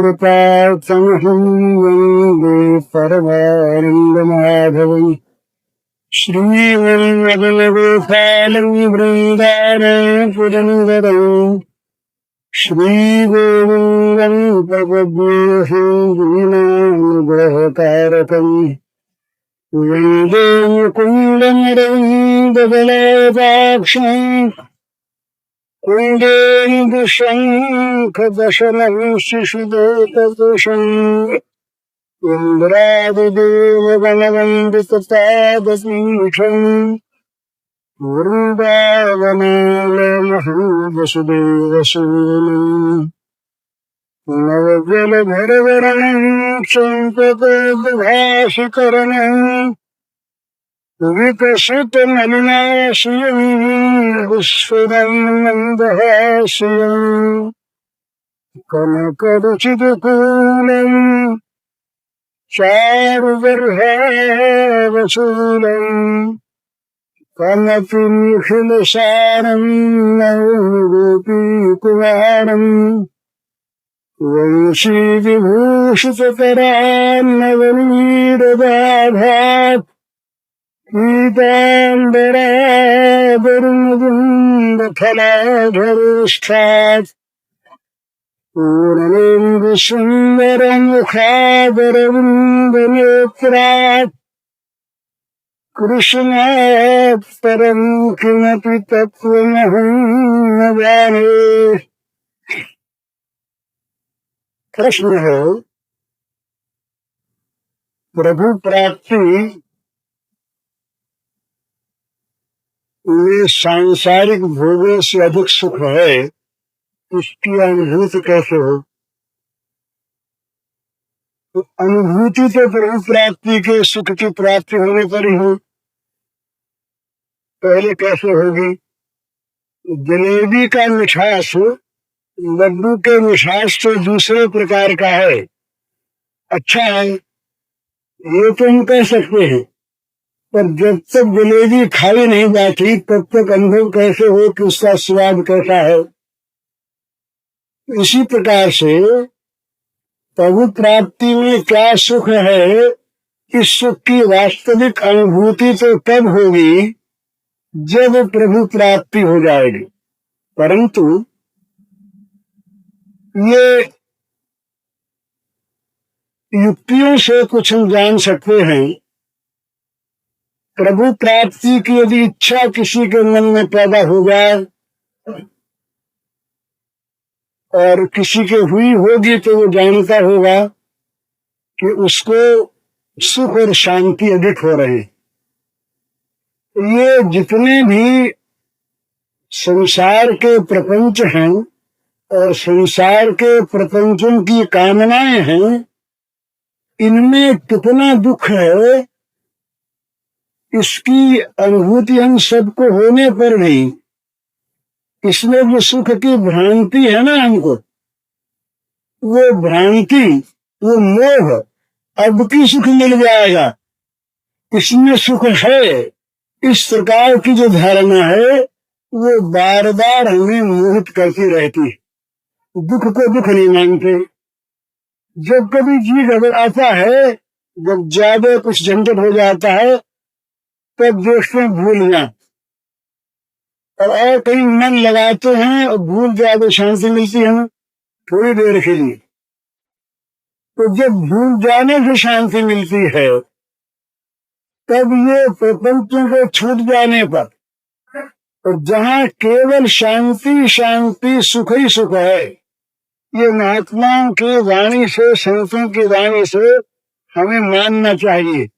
कृपार्थमहं वन्दे परमानन्दमाधवम् श्रीमन्मदनगोपालं वृन्दारपुरन्दरम् श्रीगोविन्दं प्रपद्येऽनुग्रहकारकम् वन्दे मुकुन्दमरविन्ददलायताक्षम् कुन्देन्दुशङ्खदशनं शिशुदोतदृशम् इन्द्रादिदेवगणवन्दितपादपीठम् वृन्दावनालयमहं वसुदेवसूनुम् नवजलधरवरणं सम्पदभाषिकरणम् विकसितमलिनाशयम् विश्वदन्मन्दहास्यम् कनकरुचितकूलम् चारुगर्भावशूलम् कनकनिखिलसारम् नवगोपीकुमारम् वंशीविभूषितकरान्नवनीरदाभात् पीताम्बराधरुमुकुन्दफलाधरेष्ठात् पूर्णेन्दुसुन्दरमुखादरविन्दनेत्रात् कृष्णात् परं किमपि तत्त्वमहं न जाने। प्रश्न है, प्रभु प्राप्ति में सांसारिक भोगों से अधिक सुख है, इसकी अनुभूति कैसे हो? तो अनुभूति तो प्रभु प्राप्ति के सुख की प्राप्ति होने पर ही हो। पहले कैसे होगी? जलेबी का मिठास, लड्डू के मिठास तो दूसरे प्रकार का है, अच्छा है, ये तो हम कह सकते हैं, पर जब तक जलेबी खाई नहीं जाती तब तक अनुभव कैसे हो कि उसका स्वाद कैसा है। इसी प्रकार से प्रभु प्राप्ति में क्या सुख है, इस सुख की वास्तविक अनुभूति तो तब होगी जब प्रभु प्राप्ति हो जाएगी। परंतु ये युक्तियों से कुछ हम जान सकते हैं। प्रभु प्राप्ति की यदि इच्छा किसी के मन में पैदा हो जाए और किसी के हुई होगी तो वो जानता होगा कि उसको सुख और शांति अधिक हो रहे हैं। ये जितने भी संसार के प्रपंच हैं और संसार के प्रपंचों की कामनाएं हैं, इनमें कितना दुख है, इसकी अनुभूति हम सबको होने पर नहीं, इसमें जो सुख की भ्रांति है ना हमको, वो भ्रांति, वो मोह, अब की सुख मिल जाएगा, इसमें सुख है, इस प्रकार की जो धारणा है वो बार बार हमें मोहित करती रहती है। दुख को दुख नहीं मानते। जब कभी जीव अगर आता है, जब ज्यादा कुछ झंझट हो जाता है, तब दोस्तों भूल जाए और कहीं मन लगाते हैं और भूल जाए, शांति मिलती है हमें थोड़ी देर के लिए। तो जब भूल जाने से शांति मिलती है, तब ये प्रपंचों को छूट जाने पर, और जहाँ केवल शांति शांति सुख ही सुख है, ये महात्माओं की वाणी से, संतों की वाणी से हमें मानना चाहिए,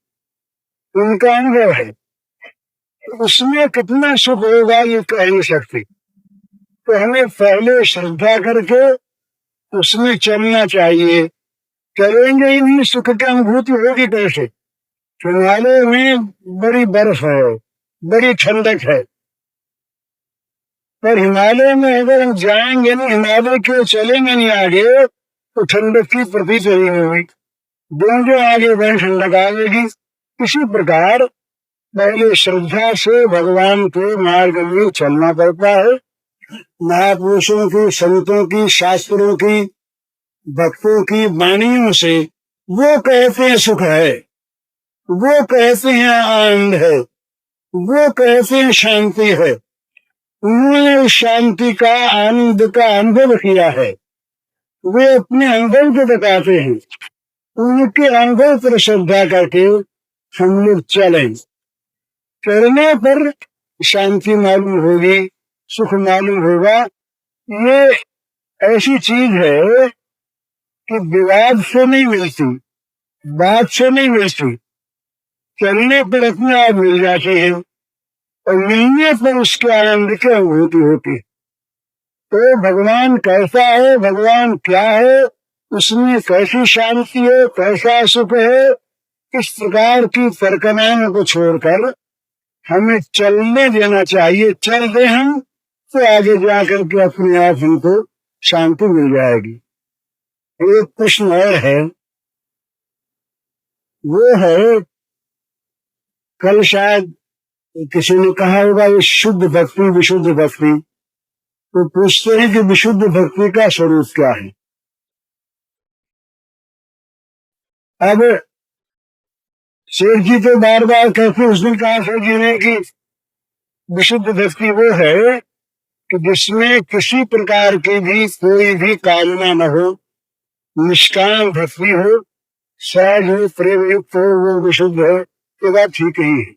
उनका अनुभव है। उसमें कितना सुख होगा ये कह नहीं सकते, तो हमें पहले श्रद्धा करके उसमें चलना चाहिए। चलेंगे ही नहीं, सुख की अनुभूति होगी कैसे? हिमालय में बड़ी बर्फ है, बड़ी ठंडक है, पर हिमालय में अगर हम जाएंगे नहीं, हिमालय के चलेंगे नहीं आगे, तो ठंडक की प्रतीति नहीं होगी। जो आगे बढ़े ठंडक आएगी। इसी प्रकार पहले श्रद्धा से भगवान के मार्ग में चलना पड़ता है। महापुरुषों की, संतों की, शास्त्रों की भक्तों की वाणियों से वो कहते हैं सुख है, वो कहते हैं आनंद है, वो कहते हैं शांति है। उन्होंने शांति का, आनंद का अनुभव किया है, वे अपने अनुभव को बताते हैं। उनके अनुभव पर श्रद्धा करके हम लोग चलें। चलने पर शांति मालूम होगी, सुख मालूम होगा। ये ऐसी चीज है कि विवाद से नहीं मिलती, बात से नहीं मिलती, चलने पर अपने आप मिल जाती है और मिलने पर उसके आनंद की अनुभूति होती है। तो भगवान कैसा है, भगवान क्या है, उसमें कैसी शांति है, कैसा सुख है, इस प्रकार की तर्कनाओं को छोड़कर हमें चलने देना चाहिए। चल दे हम तो आगे जाकर के अपने आप हमको शांति मिल जाएगी। एक प्रश्न और है, वो है कल शायद किसी ने कहा होगा ये शुद्ध भक्ति, विशुद्ध भक्ति। तो पूछते हैं कि विशुद्ध भक्ति का स्वरूप क्या है। अब शेख जी तो बार बार कहते उस दिन कहा शेख जी ने कि विशुद्ध भक्ति वो है कि जिसमें किसी प्रकार की भी कोई भी कामना न हो, निष्काम भक्ति हो, सहज हो, प्रेम युक्त हो, वो विशुद्ध है। ये बात ठीक ही है।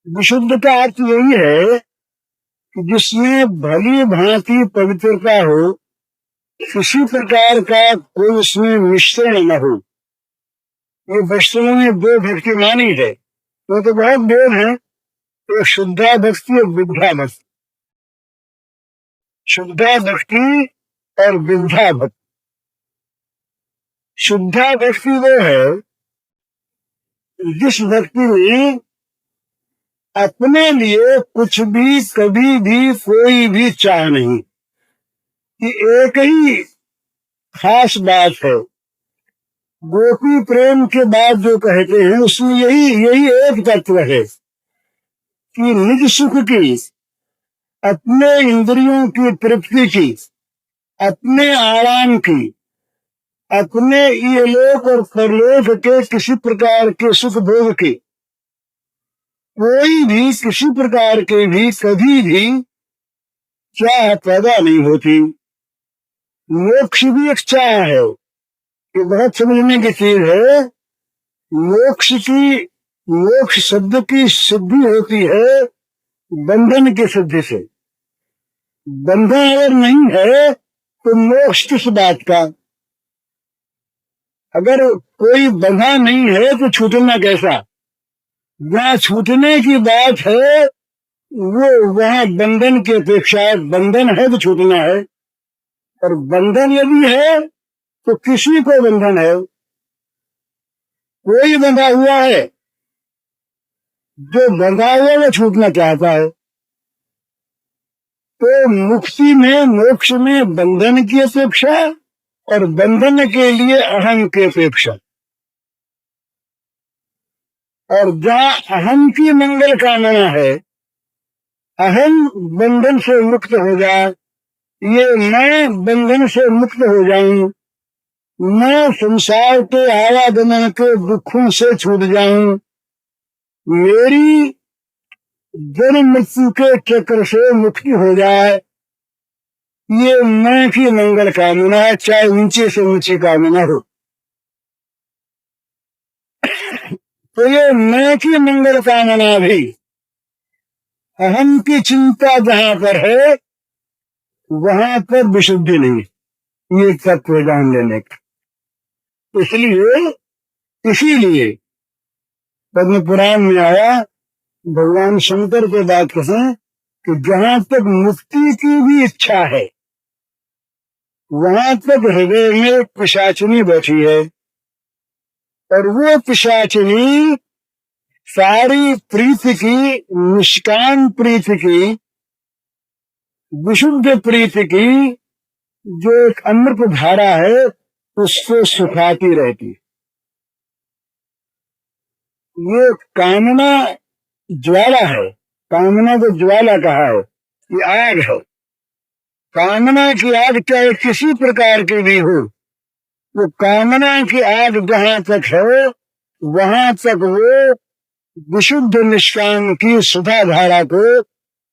विशुद्ध का अर्थ यही है कि जिसमें भली भांति पवित्रता हो, किसी प्रकार का कोई उसमें मिश्रण न हो। ये वैष्णव में दो भक्ति मानी है, तो बहुत भेद है। एक शुद्धा भक्ति और विद्या भक्ति। शुद्धा भक्ति और विद्या भक्ति। शुद्धा भक्ति वो है जिस भक्ति में अपने लिए कुछ भी, कभी भी, कोई भी चाह नहीं, कि एक ही खास बात है। गोपी प्रेम के बाद जो कहते हैं उसमें यही एक तत्व है कि निज सुख की, अपने इंद्रियों की तृप्ति की, अपने आराम की, अपने इहलोक और परलोक के किसी प्रकार के सुख भोग की कोई भी, किसी प्रकार के भी, कभी भी चाह पैदा नहीं होती। मोक्ष भी एक चाह है, ये बहुत समझने की चीज है। मोक्ष शब्द की सिद्धि होती है बंधन की सिद्धि से। बंधन अगर नहीं है तो मोक्ष किस बात का। अगर कोई बंधा नहीं है तो छूटना कैसा। जहाँ छूटने की बात है वो वहाँ बंधन की अपेक्षा है। बंधन है तो छूटना है, और बंधन यदि है तो किसी को बंधन है। कोई बंधा हुआ है, जो बंधा हुआ वो छूटना चाहता है। तो मुक्ति में, मोक्ष में बंधन की अपेक्षा और बंधन के लिए अहम की अपेक्षा। और जहाँ अहम की मंगल कामना है, अहम बंधन से मुक्त हो जाए, ये मैं बंधन से मुक्त हो जाऊं, मैं संसार के आवागमन के दुखों से छूट जाऊं, मेरी जन्म मृत्यु के चक्र से मुक्ति हो जाए, ये मैं की मंगल कामना है, चाहे ऊंची से ऊंची कामना हो। तो ये मैं की मंगल कामना भी, अहम की चिंता जहां पर है वहां पर विशुद्धि नहीं, ये तत्व जान लेने का। इसीलिए पद्म पुराण में आया, भगवान शंकर के बात कहें कि जहां तक मुक्ति की भी इच्छा है वहां तक हृदय में पिशाचिनी बैठी है, और वो पिशाचिनी सारी प्रीति की, निष्काम प्रीति की, विशुद्ध प्रीति की जो एक अमृत धारा है उससे सुखाती रहती। ये कामना ज्वाला है, कामना को ज्वाला कहा है, ये आग है। कामना की आग चाहे किसी प्रकार की भी हो, वो कामना की आग जहां तक है वहां तक वो विशुद्ध निष्काम की सुधा धारा को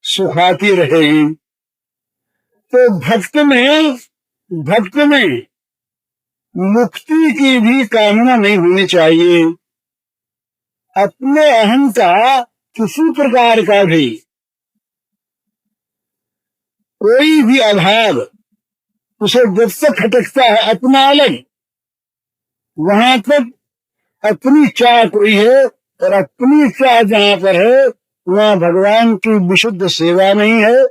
सुखाती रहेगी। तो भक्त में मुक्ति की भी कामना नहीं होनी चाहिए। अपने अहम का किसी प्रकार का भी कोई भी अभाव उसे जब तक खटकता है अपना अलग, वहां तक अपनी चाह कोई है, और अपनी चाह जहां पर है वहां भगवान की विशुद्ध सेवा नहीं है।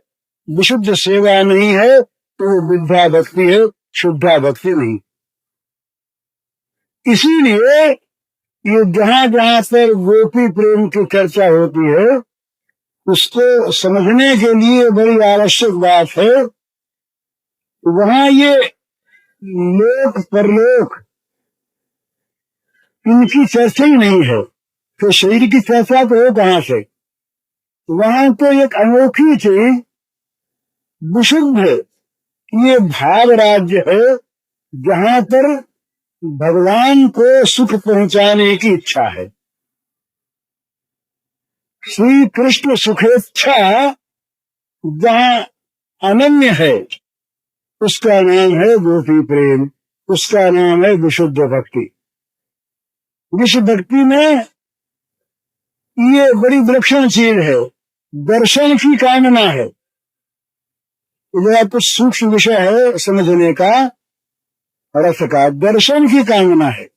विशुद्ध सेवा नहीं है तो वो विद्या भक्ति है, शुद्धा भक्ति नहीं। इसीलिए ये जहां जहां पर गोपी प्रेम की चर्चा होती है उसको समझने के लिए बड़ी आवश्यक बात है। वहां ये लोक परलोक इनकी चर्चा ही नहीं है, तो शरीर की चर्चा तो हो कहां से। वहां तो एक अनोखी चीज विशुद्ध ये भाव राज्य है, जहां पर भगवान को सुख पहुंचाने की इच्छा है। श्री कृष्ण सुखेच्छा जहां अनन्य है उसका नाम है गोपी प्रेम, उसका नाम है विशुद्ध भक्ति। विश्व भक्ति में ये बड़ी विलक्षण चीज है, दर्शन की कामना है। यह तो सूक्ष्म विषय है समझने का, रस का दर्शन की कामना है,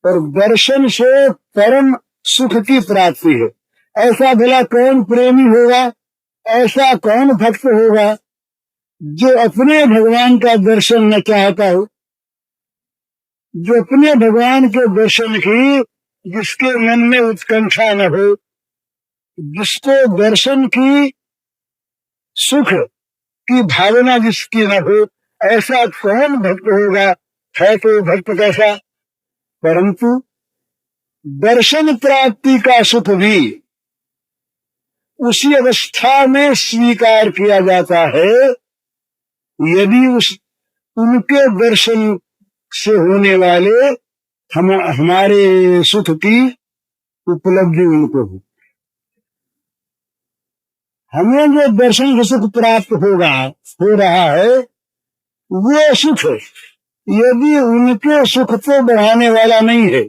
और दर्शन से परम सुख की प्राप्ति है। ऐसा भला कौन प्रेमी होगा, ऐसा कौन भक्त होगा जो अपने भगवान का दर्शन न चाहता हो, जो अपने भगवान के दर्शन की जिसके मन में उत्कंठा न हो, जिसको दर्शन की सुख की भावना जिसकी न हो, ऐसा कौन भक्त होगा। है तो भक्त कैसा। परंतु दर्शन प्राप्ति का सुख भी उसी अवस्था में स्वीकार किया जाता है यदि उनके दर्शन से होने वाले हमारे सुख की उपलब्धि उनको हो। हमें जो दर्शन से सुख प्राप्त हो रहा है वो सुख यदि उनके सुख को बढ़ाने वाला नहीं है,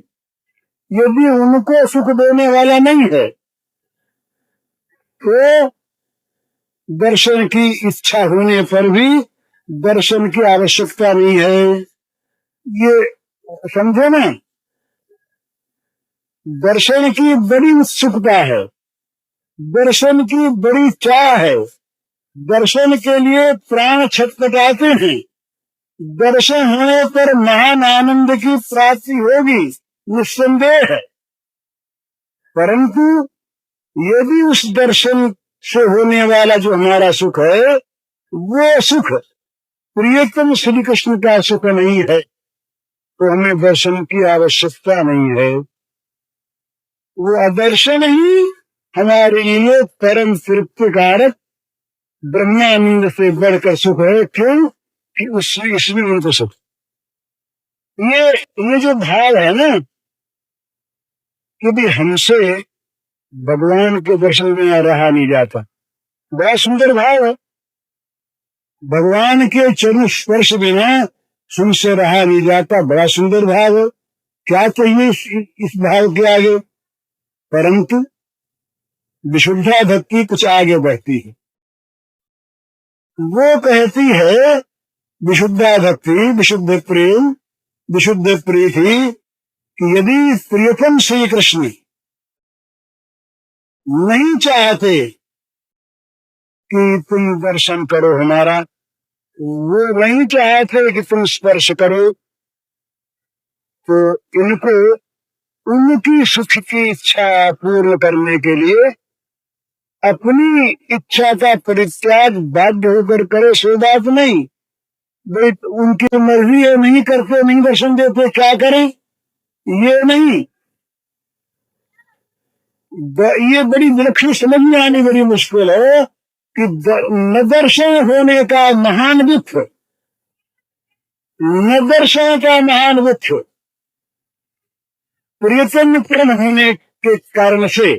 यदि उनको सुख देने वाला नहीं है, तो दर्शन की इच्छा होने पर भी दर्शन की आवश्यकता नहीं है। ये समझो ना, दर्शन की बड़ी उत्सुकता है, दर्शन की बड़ी चाह है, दर्शन के लिए प्राण छटपटाते हैं। दर्शन होने पर महान आनंद की प्राप्ति होगी निस्संदेह है, परंतु यदि उस दर्शन से होने वाला जो हमारा सुख है वो सुख प्रियतम श्री कृष्ण का सुख नहीं है तो हमें दर्शन की आवश्यकता नहीं है। वो अदर्शन ही हमारे लिए परम तृप्तिकारक ब्रह्मानंद से बढ़कर सुख है। क्यों कि इसमें उनको सुख। ये जो भाव है ना कि भी हमसे भगवान के दर्शन में रहा नहीं जाता, बड़ा सुंदर भाव है। भगवान के चरण स्पर्श बिना हमसे रहा नहीं जाता, बड़ा सुंदर भाव है। क्या चाहिए इस भाव के आगे। परंतु विशुद्धा भक्ति कुछ आगे बढ़ती है। वो कहती है विशुद्धा भक्ति, विशुद्ध प्रेम, विशुद्ध प्रीति कि यदि प्रियतम श्री कृष्ण नहीं चाहते कि तुम दर्शन करो हमारा, वो नहीं चाहते कि तुम स्पर्श करो, तो इनको उनकी सुख की इच्छा पूर्ण करने के लिए अपनी इच्छा का परित्याग बाध्य होकर करे, सो बात नहीं। भाई उनकी मर्जी है, नहीं करते, नहीं दर्शन देते, क्या करें, ये नहीं। ये बड़ी विलक्षण समझ में आनी बड़ी मुश्किल है कि न दर्शन होने का महान दुख, न दर्शन का महान दुख प्रियतम प्रेम होने के कारण से,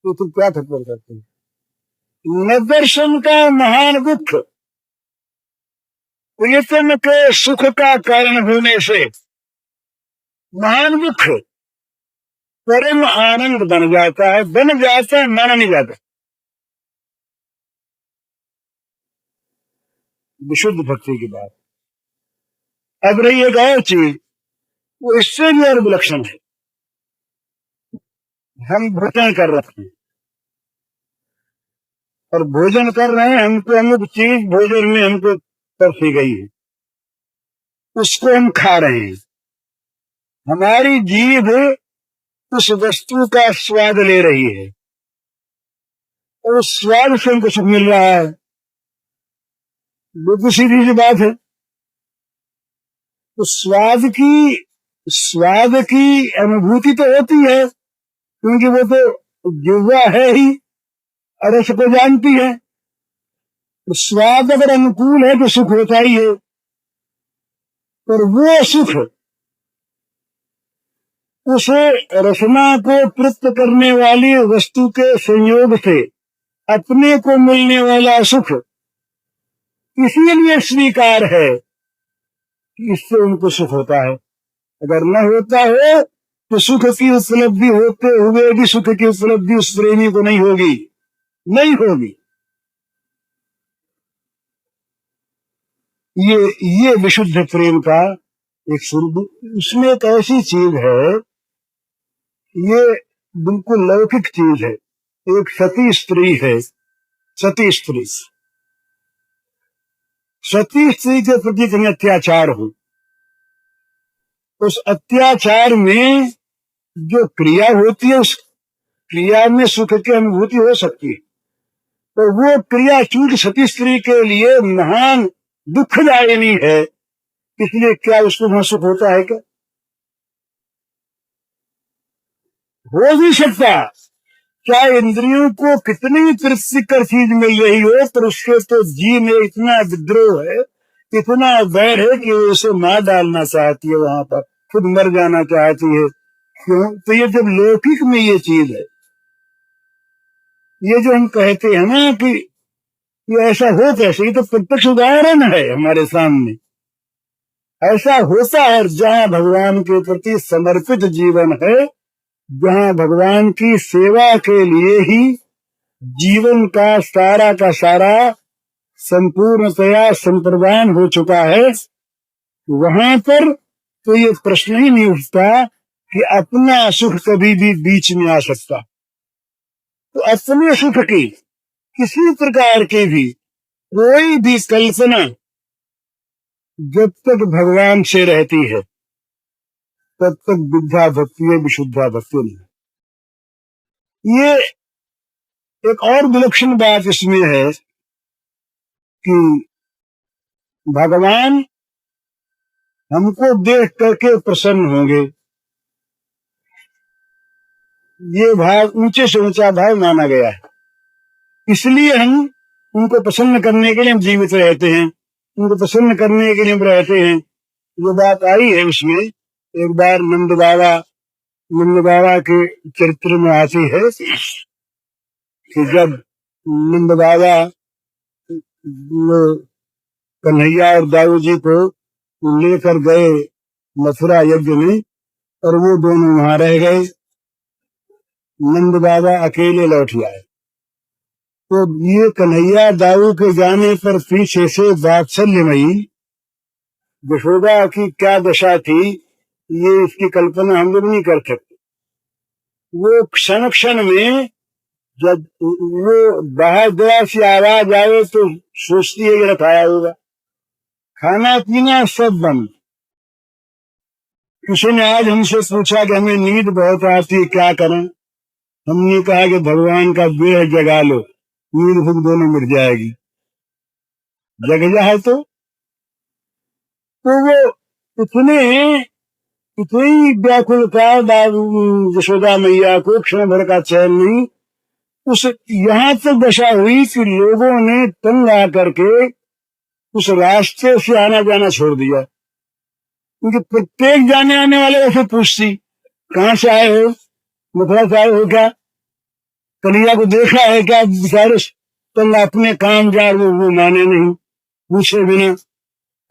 तो तुम क्या ठप्पर करते हो? न दर्शन का महान दुख प्रियतम के सुख का कारण होने से महान दुख परम आनंद बन जाता है, माना नहीं जाता। विशुद्ध भक्ति की बात। अब रही एक और चीज, वो इससे भी और विलक्षण है। हम भोजन कर रहे हैं और भोजन कर रहे हैं, हमको अमुक चीज भोजन में हमको परसी गई है, उसको हम खा रहे हैं। हमारी जीभ उस वस्तु का स्वाद ले रही है और उस स्वाद से हमको सुख मिल रहा है। बिल्कुल सीधी सी बात है। तो स्वाद की अनुभूति तो होती है, क्योंकि वो तो जिह्वा है ही और रस को जानती है। तो स्वाद अगर अनुकूल है तो सुख होता ही है, पर वो सुख उसे रसना को तृप्त करने वाली वस्तु के संयोग से अपने को मिलने वाला सुख इसीलिए स्वीकार है कि इससे उनको सुख होता है। अगर न होता हो तो सुख की उपलब्धि होते हुए भी सुख की उपलब्धि उस प्रेमी को नहीं होगी, नहीं होगी। ये विशुद्ध प्रेम का एक स्वरूप। इसमें एक ऐसी चीज है, ये बिल्कुल लौकिक चीज है। एक सती स्त्री है, सती स्त्री के प्रति कहीं अत्याचार हो, उस अत्याचार में जो क्रिया होती है, उस क्रिया में सुख की अनुभूति हो सकती है, तो वो क्रिया चूंकि सती स्त्री के लिए महान दुखदायिनी है, इसलिए क्या उसको वहां सुख होता है? क्या हो भी सकता? क्या इंद्रियों को कितनी तृप्तिकर चीज मिल रही हो, पर उसके तो जी में इतना विद्रोह है, इतना वैर है कि वो उसे मार डालना चाहती है, वहां पर खुद मर जाना चाहती है। क्यों? तो ये जब लौकिक में ये चीज है, ये जो हम कहते हैं ना कि ये ऐसा हो कैसे, ये तो प्रत्यक्ष उदाहरण है हमारे सामने। ऐसा होता है जहां भगवान के प्रति समर्पित जीवन है, जहां भगवान की सेवा के लिए ही जीवन का सारा संपूर्णतया संप्रदान हो चुका है, वहां पर तो ये प्रश्न ही नहीं उठता कि अपना सुख कभी भी बीच में आ सकता। तो अपने सुख की किसी प्रकार की भी कोई भी कल्पना जब तक भगवान से रहती है तब तक विद्या भक्ति है, विशुद्धा भक्ति नहीं। ये एक और विलक्षण बात इसमें है कि भगवान हमको देख करके प्रसन्न होंगे, ये भाव ऊंचे से ऊंचा भाव माना गया है। इसलिए हम उनको प्रसन्न करने के लिए हम जीवित रहते हैं, उनको प्रसन्न करने के लिए हम रहते हैं। ये बात आई है उसमें। एक बार नंद बाबा के चरित्र में आती है कि जब नंद बाबा कन्हैया और दाऊ जी को लेकर गए मथुरा यज्ञ में और वो दोनों वहां रह गए, नंद बाबा अकेले लौट आए। तो ये कन्हैया दाऊ के जाने पर पीछे से वात्सल्यमयी यशोदा की क्या दशा थी, ये इसकी कल्पना हम लोग नहीं कर सकते। वो क्षण क्षण में जब वो बाहर दया से आवाज आए तो सोचती है कि खाया होगा, खाना पीना सब बंद। किसी ने आज हमसे पूछा कि हमें नींद बहुत आती है, क्या करें? हमने कहा कि भगवान का विरह जगा लो, नींद भूख दोनों मिट जाएगी। जग जाए तो वो इतनी व्याकुलता यशोदा मैया को क्षण भर का चैन नहीं, उस यहाँ तक दशा हुई कि लोगों ने तंग आकर के उस रास्ते से आना जाना छोड़ दिया, क्योंकि प्रत्येक जाने आने वाले ऐसे पूछती, कहाँ से आए हो, मथुरा से आए हो क्या, कन्हैया को देखा है क्या, बेचारे तंग अपने काम जा वो माने नहीं पूछे बिना।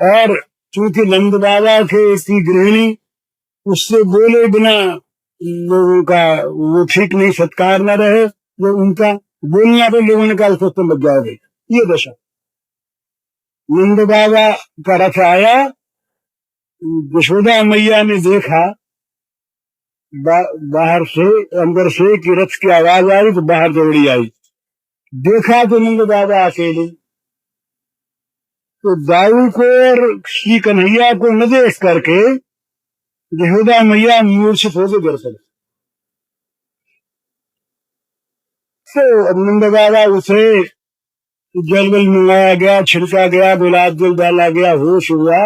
और चूंकि नंद बाबा की गृहिणी उससे बोले बिना लोगों का वो ठीक नहीं, सत्कार न रहे, जो उनका बोलना पे लोगों ने कहा उसको लग जाओगे। ये दशा। नंद बाबा का रथ आया, यशोदा मैया ने देखा बाहर से, अंदर से कि रथ की आवाज आई तो बाहर दौड़ी आई, देखा तो नंद बाबा अकेले। तो दाऊ को और श्री कन्हैया को न देख करके यशोदा मैया मूर्छित हो गई गिर पड़ी। तो नंद बाबा उसे जल वल मंगाया गया, छिड़का गया, गुलाब जल डाला गया, होश हुआ।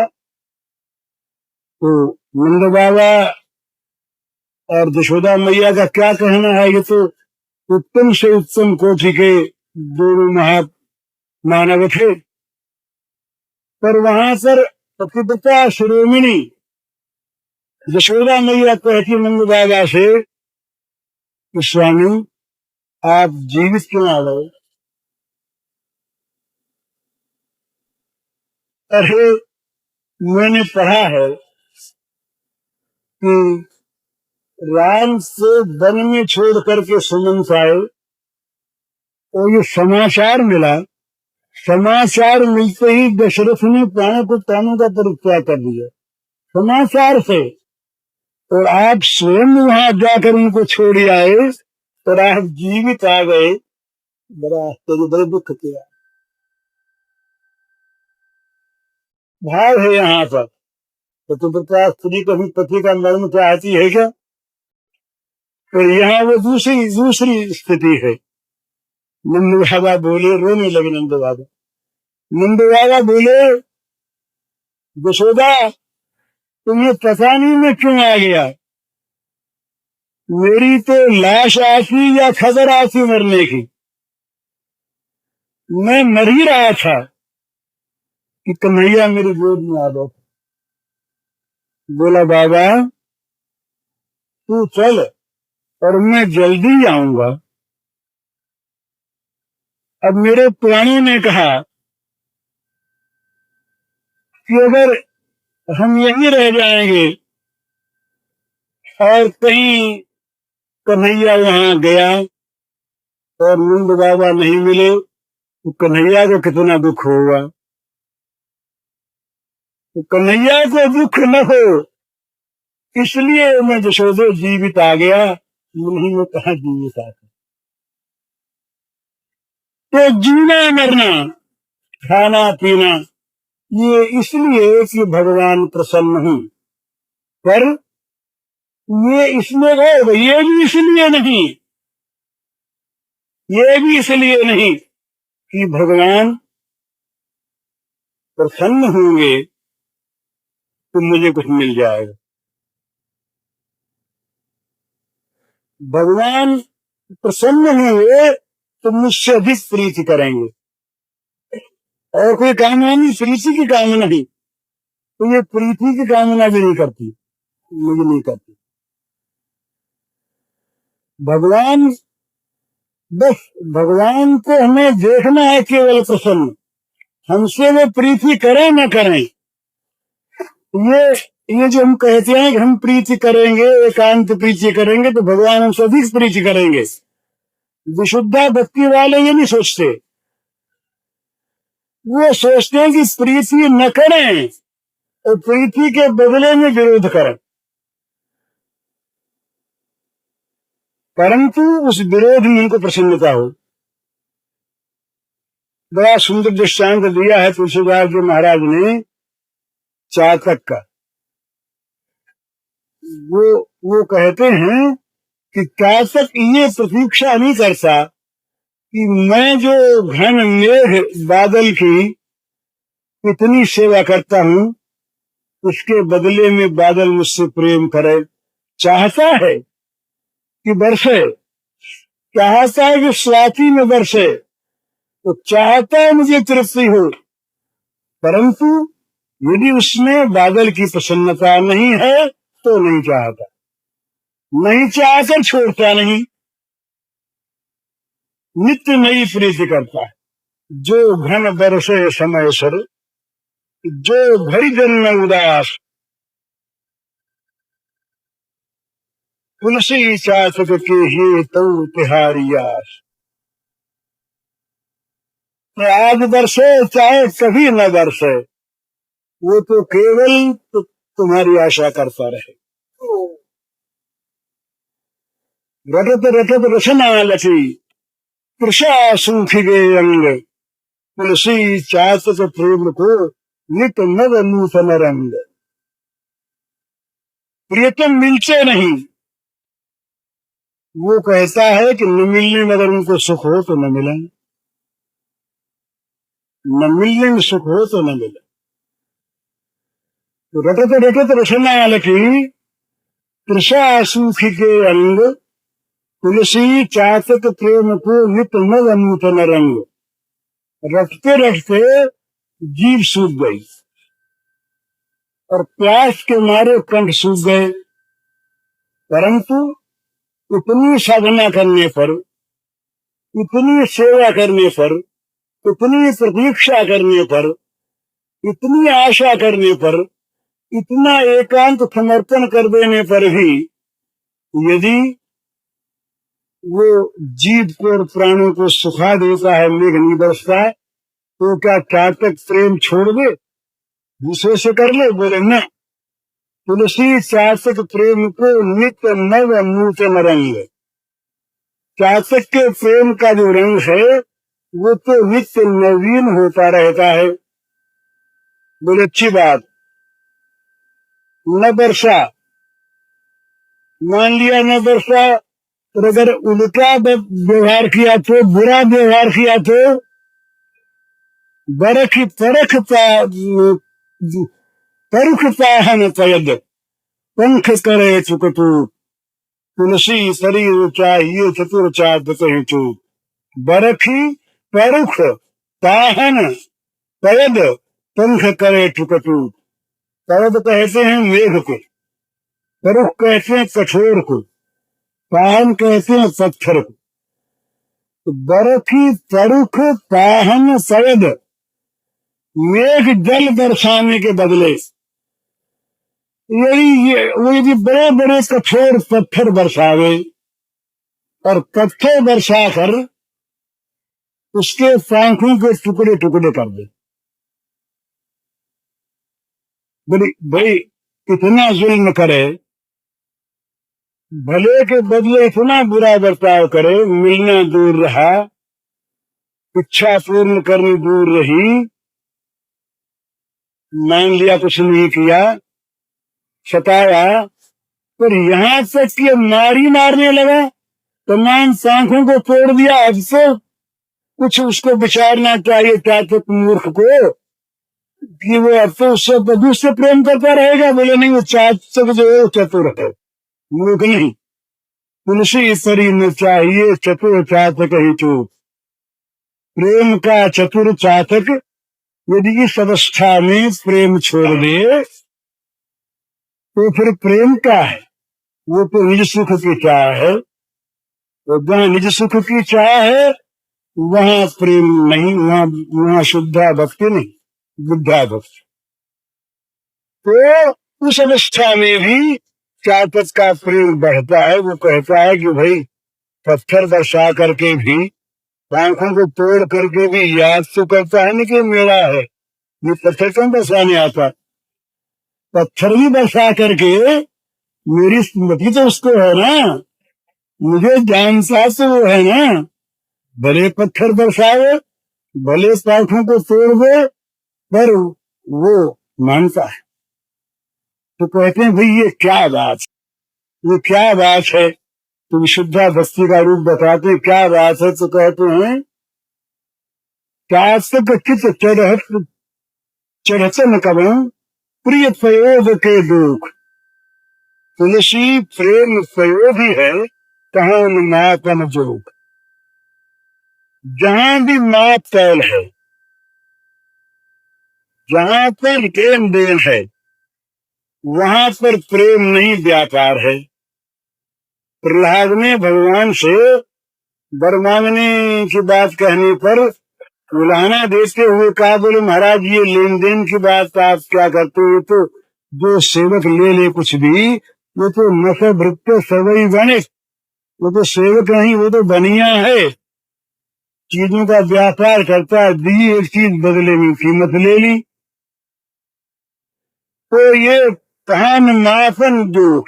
तो नंद बाबा और यशोदा मैया का क्या कहना है, ये तो उत्तम से उत्तम कोटि के दोनों महामानव थे। पर वहां पर पतिव्रता शिरोमणि यशोदा मैया कहती नंद बाबा से कि स्वामी आप जीवित क्यों आ गए? अरे मैंने पढ़ा है कि राम से वन में छोड़ करके सुमंत आए और ये समाचार मिला, समाचार मिलते ही दशरथ ने प्राणों का परित्याग कर दिया समाचार से, और आप स्वयं वहां जाकर उनको छोड़ आए और आप जीवित आ गए। बड़ा आश्चर्य, बड़े दुख किया भाव है यहाँ पर। पतिव्रता स्त्री कभी पति का मर्म चाहती है क्या? तो यहाँ वो दूसरी स्थिति है। नंद बाबा बोले, रोने लगे नंद बाबा। नंद बाबा बोले, यशोदा तुम्हें पता नहीं मैं क्यों आ गया, मेरी तो लाश आती या खबर आती मरने की, मैं मर ही रहा था कि कन्हैया मेरी गोद में आ गया। बोला बाबा तू चल और मैं जल्दी आऊंगा। अब मेरे पुराणों ने कहा कि अगर हम यहीं रह जाएंगे और कहीं कन्हैया वहां गया और नंद बाबा नहीं मिले तो कन्हैया को कितना दुख होगा। तो कन्हैया को दुख न हो इसलिए मैं यशोदे जीवित आ गया, नहीं मैं कहा जीवित आ गया। तो जीना मरना खाना पीना ये इसलिए कि भगवान प्रसन्न हूं, पर ये इसमें गए, ये भी इसलिए नहीं, ये भी इसलिए नहीं कि भगवान प्रसन्न होंगे तो मुझे कुछ मिल जाएगा। भगवान प्रसन्न होंगे तो मुझसे अधिक प्रीति करेंगे, और कोई कामना नहीं, प्रीति की कामना नहीं, तो ये प्रीति की कामना भी नहीं करती, मुझे नहीं करती। भगवान, बस भगवान को हमें देखना है केवल प्रसन्न, हमसे वो प्रीति करें न करें। ये जो हम कहते हैं कि हम प्रीति करेंगे, एकांत प्रीति करेंगे, तो भगवान हमसे अधिक प्रीति करेंगे। विशुद्धा भक्ति वाले ये नहीं सोचते, वो सोचते हैं कि प्रीति न करें और प्रीति के बदले में विरोध करें, परंतु उस विरोध में उनको प्रसन्नता हो। बड़ा सुंदर दृष्टांत दिया है तुलसीदास जी महाराज ने चातक का। वो कहते हैं कि चातक ये प्रतीक्षा नहीं करता कि मैं जो घन मेघ बादल की इतनी सेवा करता हूं उसके बदले में बादल मुझसे प्रेम करे, चाहता है कि बरसे, चाहता है कि स्वाति में बरसे, तो चाहता है मुझे तृप्ति हो, परंतु यदि उसमें बादल की प्रसन्नता नहीं है तो नहीं चाहता, नहीं चाहकर छोड़ता नहीं, नित्य नई प्रीति करता है। जो घन बरसे समय सर, जो भरी जन में उदास, तुलसी चातक के ही तो तिहारी आस। तो आज बरसे चाहे कभी न बरसे, वो तो केवल तुम्हारी आशा करता रहे। रटत रटत रसना लची, तृषा सूख गए अंग, तुलसी चातक प्रेम को नित नव नूतन रंग। प्रियतम मिलते नहीं, वो कहता है कि न मिलने में अगर उनको सुख हो तो न मिले, न मिलने में सुख हो तो न मिले। तो रटत रटत रसना लकी, तृषा सूख के अंग, तुलसी चातक प्रेम को नित नव नूतन रंग। रटते रटते जीभ सूख गई और प्यास के मारे कंठ सूख गए, परंतु इतनी साधना करने पर, इतनी सेवा करने पर, इतनी प्रतीक्षा करने पर, इतनी आशा करने पर, इतना एकांत समर्पण कर देने पर भी यदि वो जीव को और प्राणों को सुखा देता है, मेघ नहीं बरसता है, तो क्या चातक प्रेम छोड़ दे, दूसरे से कर ले? बोले न, तुलसी चातक प्रेम को नित्य नव नूतन रंग। चातक के प्रेम का जो रंग है वो तो नित्य नवीन होता रहता है। बोले अच्छी बात, न बरसा, मान लिया न बरसा, और अगर उल्टा व्यवहार किया तो, बुरा व्यवहार किया तो, बरख परख परुख पाहन तयद, पंख करे चुकतू, तुलसी शरीर चाहिए चतुर चातक चूक। बरखी परुख पाहन तयद, पंख करे चुकतू। तयद कहते हैं मेघ को, परुख कहते हैं कठोर को, पाहन कहते हैं पत्थर को। तो बरखी परुख पाहन तयद, मेघ जल बरसाने के बदले यदि बड़े बड़े कठोर पत्थर बरसावे और पत्थर बरसा कर उसके पंखों के टुकड़े टुकड़े कर दे, भाई इतना जुल्म करे, भले के बदले इतना बुरा बर्ताव करे, मिलना दूर रहा, इच्छा पूर्ण करनी दूर रही, मान लिया कुछ नहीं किया, सताया, पर यहां तक कि मारी मारने लगा, तमाम सांखों को तोड़ दिया। अब तो कुछ उसको विचारना चाहिए चातक मूर्ख को कि वो अब तो उससे बधू से प्रेम करता रहेगा। बोले नहीं, वो चातक जो है चतुर है, मूर्ख नहीं। तुलसी शरीर में चाहिए चतुर चातक ही चूक। प्रेम का चतुर चातक यदि इस अवस्था में प्रेम छोड़ दे तो फिर प्रेम क्या है? वो तो निज सुख की चाह है, तो जहां निज सुख की चाह है वहां प्रेम नहीं, वहां शुद्धा भक्ति नहीं, बुद्धा भक्ति। तो उस अवस्था में भी चातक का प्रेम बढ़ता है। वो कहता है कि भाई पत्थर बरसा करके भी, आंखों को तोड़ करके भी याद तो करता है नहीं कि मेरा है, ये पत्थर क्यों बरसाने आता? पत्थर भी बरसा करके मेरी स्मृति तो उसको है ना, मुझे जानता तो वो है ना। भले पत्थर बरसावे, भले आंखों को तोड़ दे, पर वो मानता है। तो कहते हैं भाई ये क्या बात, ये क्या बात है? तो विशुद्धा भक्ति का रूप बताते क्या बात है? तो कहते हैं चातक चित चढ़तन कबं प्रिय प्रयोग के दुख। तुलसी प्रेम प्रयोगी है, कहां मातम जोग। जहां भी माप तौल है, जहां पर लेन देन है, वहां पर प्रेम नहीं व्यापार है। प्रहलाद ने भगवान से वर मांगने की बात कहने पर उलाहना देते हुए कहा, बोले महाराज ये लेन देन की बात आप क्या करते हो? तो जो सेवक ले ले कुछ भी, वो तो नफ भृत्य सवई बने, वो तो सेवक नहीं, वो तो बनिया है, चीजों का व्यापार करता है। दी एक चीज बदले में कीमत ले ली। तो ये तहान मापन जो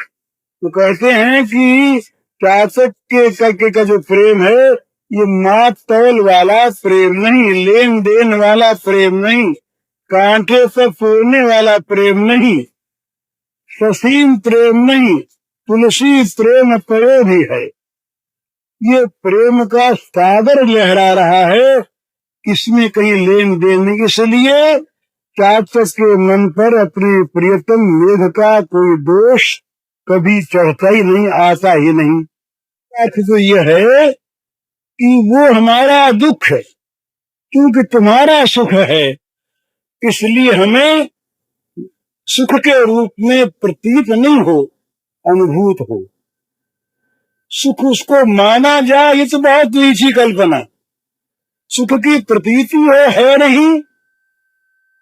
तो कहते हैं कि चातक के करके का जो प्रेम है, ये माप तौल वाला प्रेम नहीं, लेन देन वाला प्रेम नहीं, कांटे से फोड़ने वाला प्रेम नहीं, ससीम प्रेम नहीं, तुलसी प्रेम प्रयोगी है। ये प्रेम का सागर लहरा रहा है, इसमें कहीं लेन देन नहीं। इसलिए चातक के मन पर अपनी प्रियतम मेघ का कोई दोष कभी चढ़ता ही नहीं, आता ही नहीं। अर्थ तो यह है कि वो हमारा दुख है, क्योंकि तुम्हारा सुख है, इसलिए हमें सुख के रूप में प्रतीत नहीं हो, अनुभूत हो। सुख उसको माना जाए, ये तो बहुत नीची कल्पना। सुख की प्रतीति है नहीं,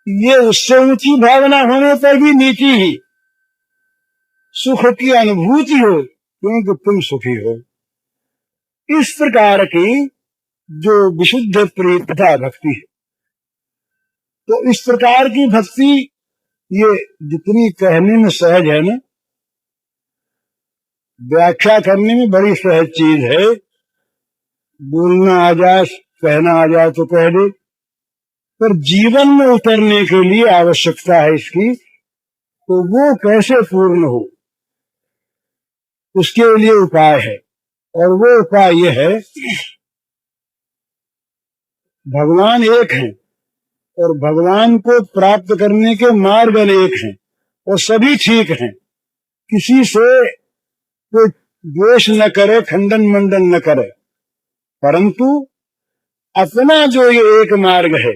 ये उससे ऊंची भावना होने पर भी नीची ही। सुख की अनुभूति हो, क्योंकि तुम सुखी हो। इस प्रकार की जो विशुद्ध प्रियता भक्ति है, तो इस प्रकार की भक्ति ये जितनी कहने में सहज है ना, व्याख्या करने में बड़ी सहज चीज है। बोलना आ जाए, कहना आ जाए तो कह दे, पर जीवन में उतरने के लिए आवश्यकता है इसकी, तो वो कैसे पूर्ण हो, उसके लिए उपाय है। और वो उपाय ये है, भगवान एक हैं और भगवान को प्राप्त करने के मार्ग अनेक हैं और सभी ठीक हैं। किसी से कोई द्वेष न करे, खंडन मंडन न करे, परंतु अपना जो ये एक मार्ग है,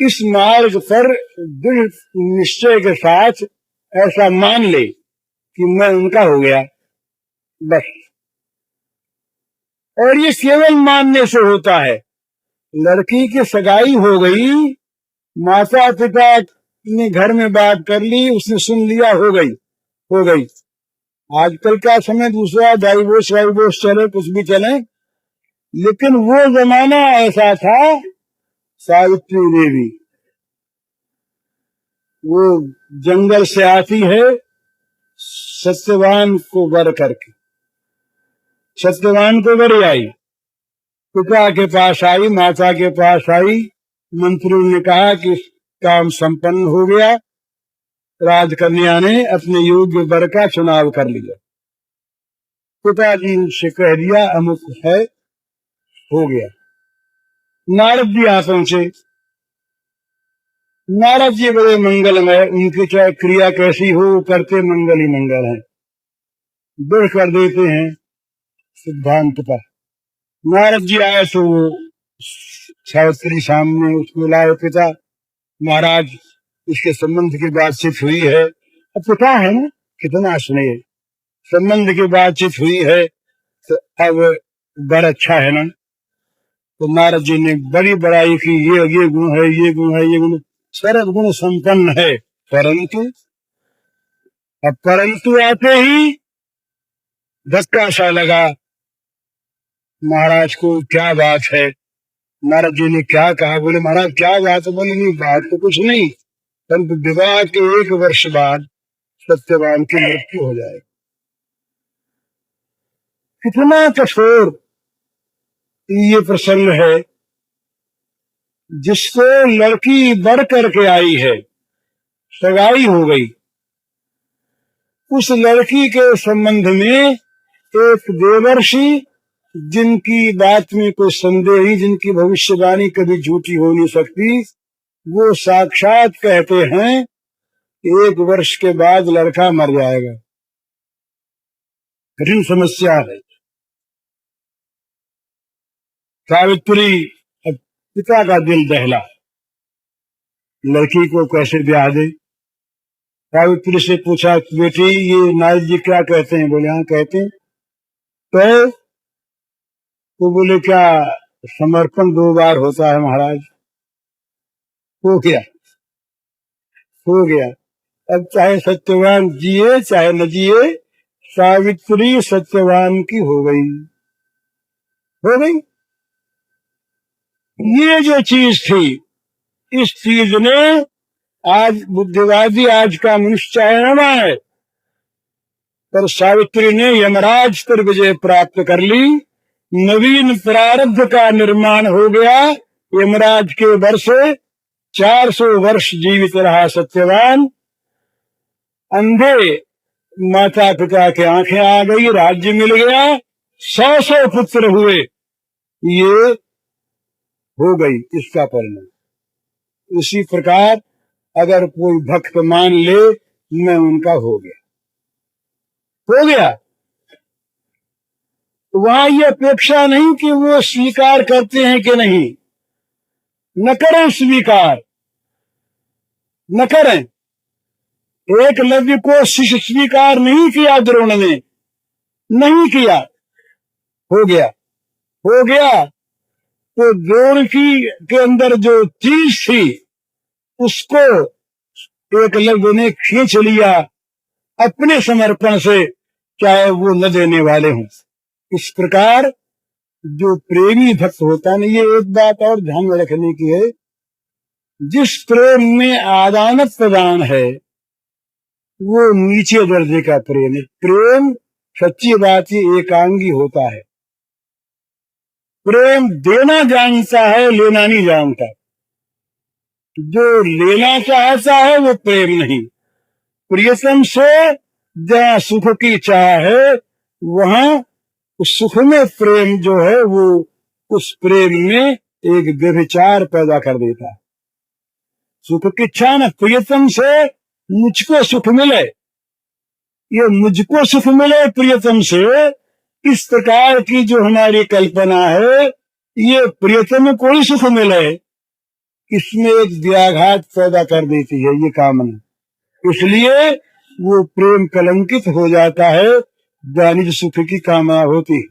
इस मार्ग पर दृढ़ निश्चय के साथ ऐसा मान ले कि मैं उनका हो गया, बस। और ये केवल मानने से होता है। लड़की की सगाई हो गई, माता पिता ने घर में बात कर ली, उसने सुन लिया, हो गई। आजकल का समय दूसरा, डाइवोर्स चले, कुछ भी चले, लेकिन वो जमाना ऐसा था। सावित्री देवी वो जंगल से आती है सत्यवान को वर करके, सत्यवान को वर आई, पिता के पास आई, माता के पास आई। मंत्रियों ने कहा कि काम संपन्न हो गया, राजकन्या ने अपने योग्य वर का चुनाव कर लिया। पिताजी से कह दिया अमुक है, हो गया। नारद जी आ पहुंचे। नारद जी बड़े मंगलमय, उनकी चाहे क्रिया कैसी हो, करते मंगल ही मंगल है, दृढ़ कर देते हैं सिद्धांत का। नारद जी आए तो वो सावित्री सामने उसको लाए, पिता महाराज इसके संबंध की बातचीत हुई है। अब पिता है ना, कितना स्नेह, संबंध की बातचीत हुई है, तो अब बर अच्छा है ना। तो नारद जी ने बड़ी बड़ाई की, ये गुण है, ये गुण है, ये गुण, सर्व गुण संपन्न है। परंतु आते ही धक्का सा लगा महाराज को, क्या बात है? नारद जी ने क्या कहा? बोले महाराज क्या बात है? बोले नहीं, बात तो कुछ नहीं, परंतु विवाह के 1 वर्ष बाद सत्यवान की मृत्यु हो जाएगी। कितना कठोर ये प्रसंग है, जिसको लड़की बढ़ करके आई है, सगाई हो गई, उस लड़की के संबंध में एक देवर्षि, जिनकी बात में कोई संदेह नहीं, जिनकी भविष्यवाणी कभी झूठी हो नहीं सकती, वो साक्षात कहते हैं 1 वर्ष के बाद लड़का मर जाएगा। कठिन समस्या है। सावित्री, अब पिता का दिल दहला, लड़की को कैसे ब्याह दे। सावित्री से पूछा, बेटी ये नारद जी क्या कहते हैं? बोले हाँ कहते हैं। तो बोले क्या समर्पण 2 बार होता है महाराज? हो गया, हो गया। अब चाहे सत्यवान जिए चाहे न जिए, सावित्री सत्यवान की हो गई, हो गई। ये जो चीज थी, इस चीज ने आज बुद्धिवादी, आज का मनुष्य चाहे न माने, पर सावित्री ने यमराज पर विजय प्राप्त कर ली। नवीन प्रारब्ध का निर्माण हो गया। यमराज के वर्ष 400 वर्ष जीवित रहा सत्यवान। अंधे माता पिता के आंखें आ गई, राज्य मिल गया, 100 पुत्र हुए। ये हो गई इसका परिणाम। इसी प्रकार अगर कोई भक्त मान ले मैं उनका हो गया, हो गया, वहां ये अपेक्षा नहीं कि वो स्वीकार करते हैं कि नहीं। न करें स्वीकार, न करें। एकलव्य को शिष्य स्वीकार नहीं किया द्रोण ने, नहीं किया, हो गया, हो गया। तो द्रोण की के अंदर जो चीज थी उसको एकलव्य ने खींच लिया अपने समर्पण से, चाहे वो न देने वाले हों। इस प्रकार जो प्रेमी भक्त होता है, ये एक बात और ध्यान में रखने की है, जिस प्रेम में आदान प्रदान है वो नीचे दर्जे का प्रेम है। प्रेम सच्ची बात ही एकांगी होता है। प्रेम देना जानता है, लेना नहीं जानता। जो लेना चाहता है वो प्रेम नहीं। प्रियतम से जहाँ सुख की चाह है, वहां उस सुख में प्रेम जो है वो उस प्रेम में एक व्यभिचार पैदा कर देता है। सुख की इच्छा न, प्रियतम से मुझको सुख मिले, ये मुझको सुख मिले प्रियतम से, इस प्रकार की जो हमारी कल्पना है, ये प्रियतम को ही सुख मिले, इसमें एक व्याघात पैदा कर देती है ये कामना। इसलिए वो प्रेम कलंकित हो जाता है, वाणिज्य सुख की कामना होती है।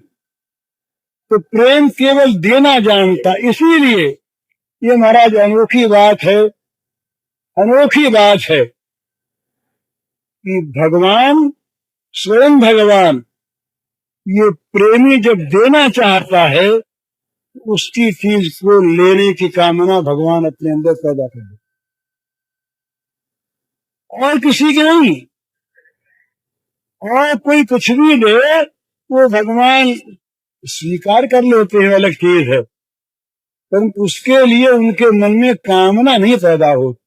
तो प्रेम केवल देना जानता, इसीलिए ये महाराज अनोखी बात है, अनोखी बात है कि भगवान, स्वयं भगवान, ये प्रेमी जब देना चाहता है, उसकी चीज को लेने की कामना भगवान अपने अंदर पैदा कर देता, और किसी की नहीं। और कोई कुछ भी दे वो भगवान स्वीकार कर लेते हैं, अलग चीज है, परंतु उसके लिए उनके मन में कामना नहीं पैदा हो।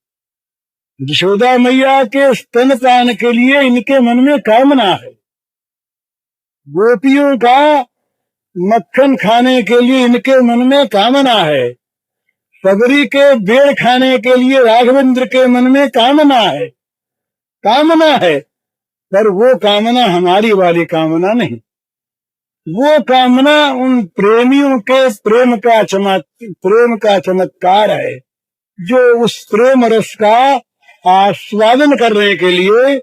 यशोदा मैया के स्तनपान के लिए इनके मन में कामना है, गोपियों का मक्खन खाने के लिए इनके मन में कामना है, सबरी के बेर खाने के लिए राघवेंद्र के मन में कामना है, कामना है। पर वो कामना हमारी वाली कामना नहीं। वो कामना उन प्रेमियों के प्रेम का चमत्कार है, जो उस प्रेम रस का आस्वादन करने के लिए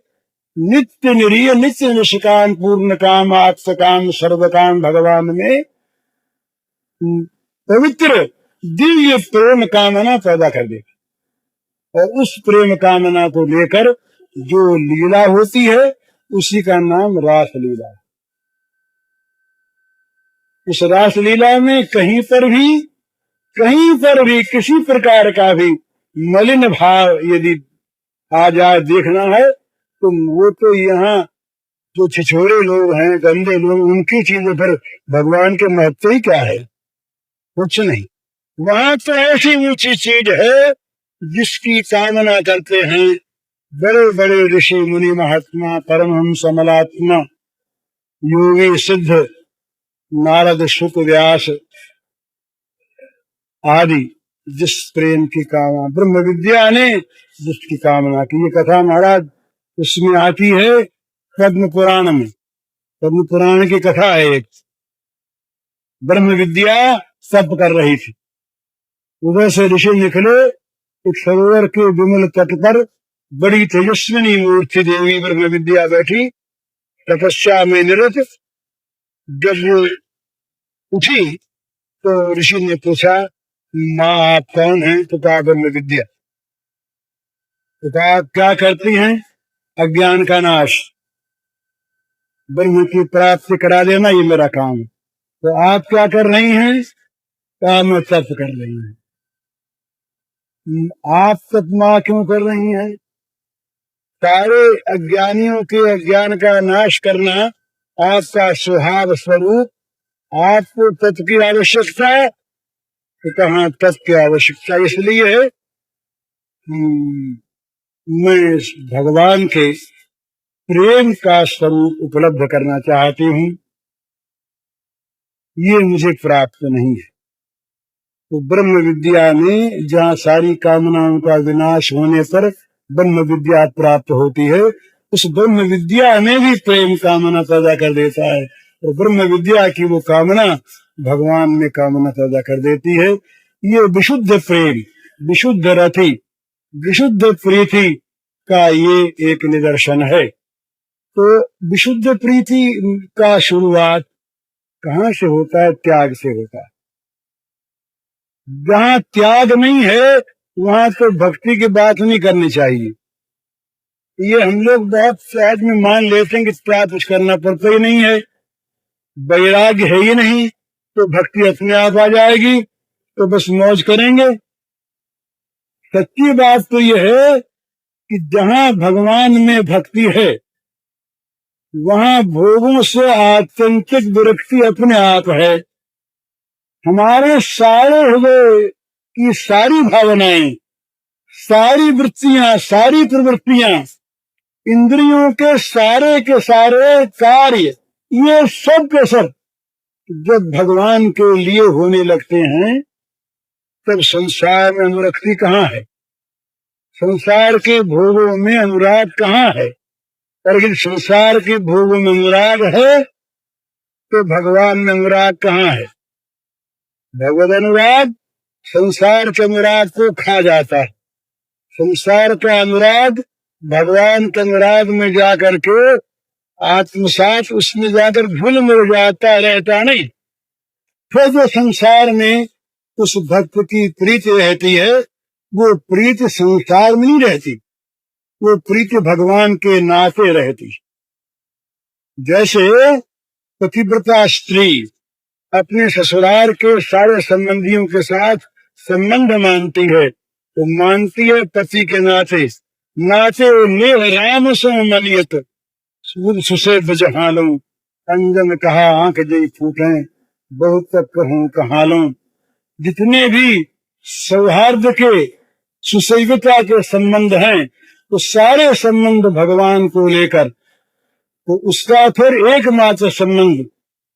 नित्य निरीय, नित्य निष्काम, पूर्ण काम, आत्मकाम, सर्वकाम भगवान में पवित्र दिव्य प्रेम कामना पैदा कर देती। और उस प्रेम कामना को लेकर जो लीला होती है, उसी का नाम रास लीला है। इस रास लीला में कहीं पर भी किसी प्रकार का भी मलिन भाव यदि आ जाए, देखना है, तो वो तो यहाँ जो छिछोरे लोग हैं, गंदे लोग, उनकी चीजों पर भगवान के महत्व ही क्या है? कुछ नहीं। वहां तो ऐसी ऊंची चीज है जिसकी कामना करते हैं बड़े बड़े ऋषि मुनि महात्मा, परमहंस समलात्मा, योगी सिद्ध, नारद शुक व्यास आदि। जिस प्रेम की कामना ब्रह्म विद्या ने जिसकी कामना की, ये कथा महाराज उसमें आती है पद्म पुराण में। पद्म पुराण की कथा है एक, ब्रह्म विद्या तप कर रही थी। उधर से ऋषि निकले, एक सरोवर के विमल तट पर बड़ी तेजस्विनी मूर्ति देवी ब्रह्म विद्या बैठी तपस्या में निरत। जब वो उठी तो ऋषि ने पूछा, माँ आप कौन हैं? तो कहा ब्रह्म विद्या। तो कहा क्या करती हैं? अज्ञान का नाश, ब्रह्म की प्राप्ति करा देना, ये मेरा काम। तो आप क्या कर रही हैं? कहा मैं तप कर रही हूँ। आप तप माँ क्यों कर रही हैं? सारे अज्ञानियों के अज्ञान का नाश करना आपका स्वभाव स्वरूप, आपको तप की आवश्यकता है। तो कहाँ तप की आवश्यकता इसलिए है मैं भगवान के प्रेम का स्वरूप उपलब्ध करना चाहती हूँ, ये मुझे प्राप्त नहीं है। तो ब्रह्म विद्या में जहाँ सारी कामनाओं का विनाश होने पर ब्रह्म विद्या प्राप्त होती है, उस ब्रह्म विद्या में भी प्रेम कामना पैदा कर देता है। और ब्रह्म विद्या की वो कामना भगवान में कामना पैदा कर देती है। ये विशुद्ध प्रेम, विशुद्ध रति, विशुद्ध प्रीति का ये एक निदर्शन है। तो विशुद्ध प्रीति का शुरुआत कहाँ से होता है? त्याग से होता है। जहाँ त्याग नहीं है वहां तो भक्ति की बात नहीं करनी चाहिए। ये हम लोग बहुत सहज में मान लेते हैं कि त्याग कुछ करना पड़ता ही नहीं है, वैराग्य है ही नहीं, तो भक्ति अपने आप आ जाएगी, तो बस मौज करेंगे। सच्ची बात तो यह है कि जहाँ भगवान में भक्ति है वहां भोगों से आत्यंतिक विरक्ति अपने आप है। हमारे सारे हृदय की सारी भावनाएं, सारी वृत्तियां, सारी प्रवृत्तियां, इंद्रियों के सारे कार्य, ये सब के सब जब भगवान के लिए होने लगते हैं तब संसार में अनुरक्ति कहाँ है? संसार के भोगों में अनुराग कहाँ है? लेकिन संसार के भोगों में अनुराग है तो भगवान में अनुराग कहाँ है? भगवत अनुराग संसार के अनुराग को खा जाता है। संसार का अनुराग भगवान के अनुराग में जाकर के आत्मसात, उसमें जाकर घुल मिल जाता, रहता नहीं। फिर जो संसार में उस भक्त की प्रीति रहती है, वो प्रीति संसार में नहीं रहती, वो प्रीति भगवान के नाते रहती। जैसे पतिव्रता स्त्री अपने ससुराल के सारे संबंधियों के साथ संबंध मानती है, तो मानती है पति के नाते। नाते ने राम सो मनियत सुसे बजहालो, अंजन कहा आंख जई फूटे, बहुत तक कहूं कहालो। जितने भी सौहार्द के, सुसैवता के संबंध हैं, तो सारे संबंध भगवान को लेकर, तो उसका फिर एकमात्र संबंध,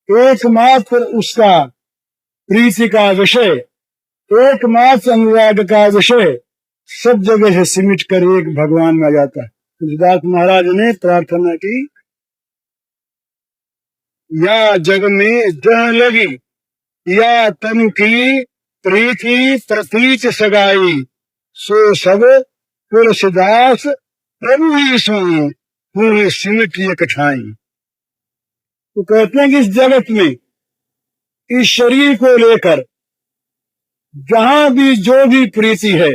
एकमात्र उसका प्रीति का विषय, एकमात्र अनुराग का विषय सब जगह से सिमट कर एक भगवान में आ जाता है। तुलसीदास महाराज ने प्रार्थना की, या जग में जह लगी, या तन की प्रीति प्रतीत सगाई, सो सब तुलसीदास प्रभु ही सुन पूरे सिमट ये कठाई। तो कहते हैं कि इस जगत में, इस शरीर को लेकर जहां भी जो भी प्रीति है,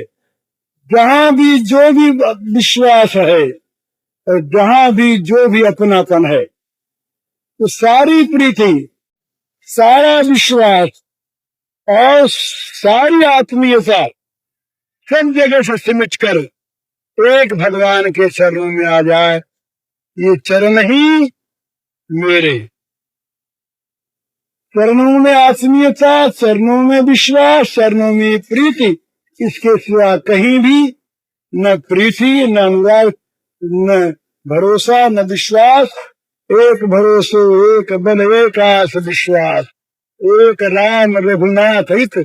जहां भी जो भी विश्वास है, और जहां भी जो भी अपनापन है, तो सारी प्रीति, सारा विश्वास और सारी आत्मीयता सब जगह से सिमट कर एक भगवान के चरणों में आ जाए। ये चरण ही मेरे, चरणों में आत्मीयता, चरणों में विश्वास, चरणों में प्रीति, इसके सिवा कहीं भी न प्रीति, न अनुराग, न भरोसा, न विश्वास। एक भरोसो एक बल एक आस विश्वास, एक राम रघुनाथ हित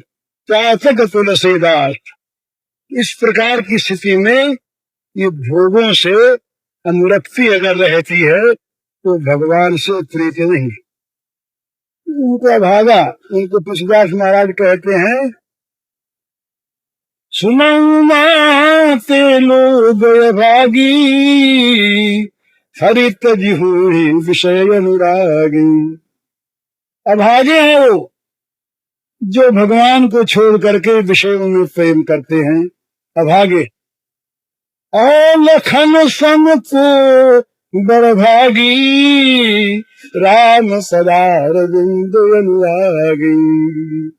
चातक तुलसीदास। इस प्रकार की स्थिति में ये भोगों से अनुरक्ति अगर रहती है तो भगवान से प्रीति नहीं। उनका भागा। उनको तुलसीदास महाराज कहते हैं, सुनाऊं माते लोग भागी, हरित जी हुई विषय अनुरागी। अभागे हैं वो जो भगवान को छोड़ करके विषयों में प्रेम करते हैं, अभागे। और लखन सम को बड़भागी, राम सदा रविंद अनुरागी।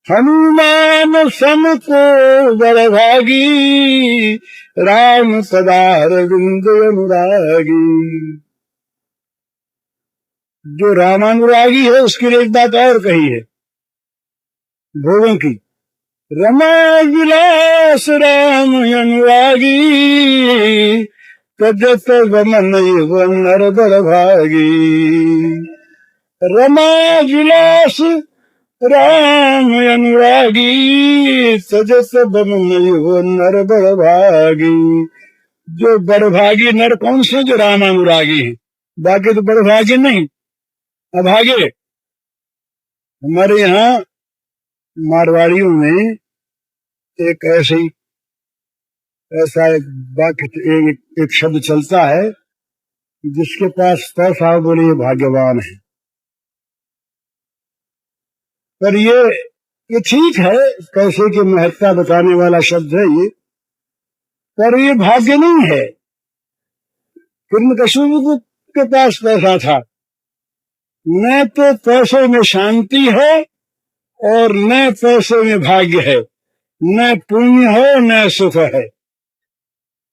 हनुमान सम को बड़भागी, राम सदा रविंद अनुरागी। जो रामानुरागी है उसके लिए एक बात और कही है भोगों की, रमा विलास राम अनुरागी, तजत बमन नर बल भागी। रमा विलास राम अनुरागी, तजत बमन नर बल भागी। जो बड़भागी नर कौन से? जो राम अनुरागी है, बाकी तो बड़भागी नहीं, अभागे। हमारे यहाँ मारवाड़ियों में एक ऐसा एक वाक्य, एक शब्द चलता है, जिसके पास पैसा हो बोले ये भाग्यवान है। पर ये ठीक है, पैसे की महत्ता बताने वाला शब्द है ये, पर ये भाग्य नहीं है। हिरण्यकशिपु के पास पैसा था, न तो पैसे में शांति है और न पैसे में भाग्य है, न पुण्य है न सुख है।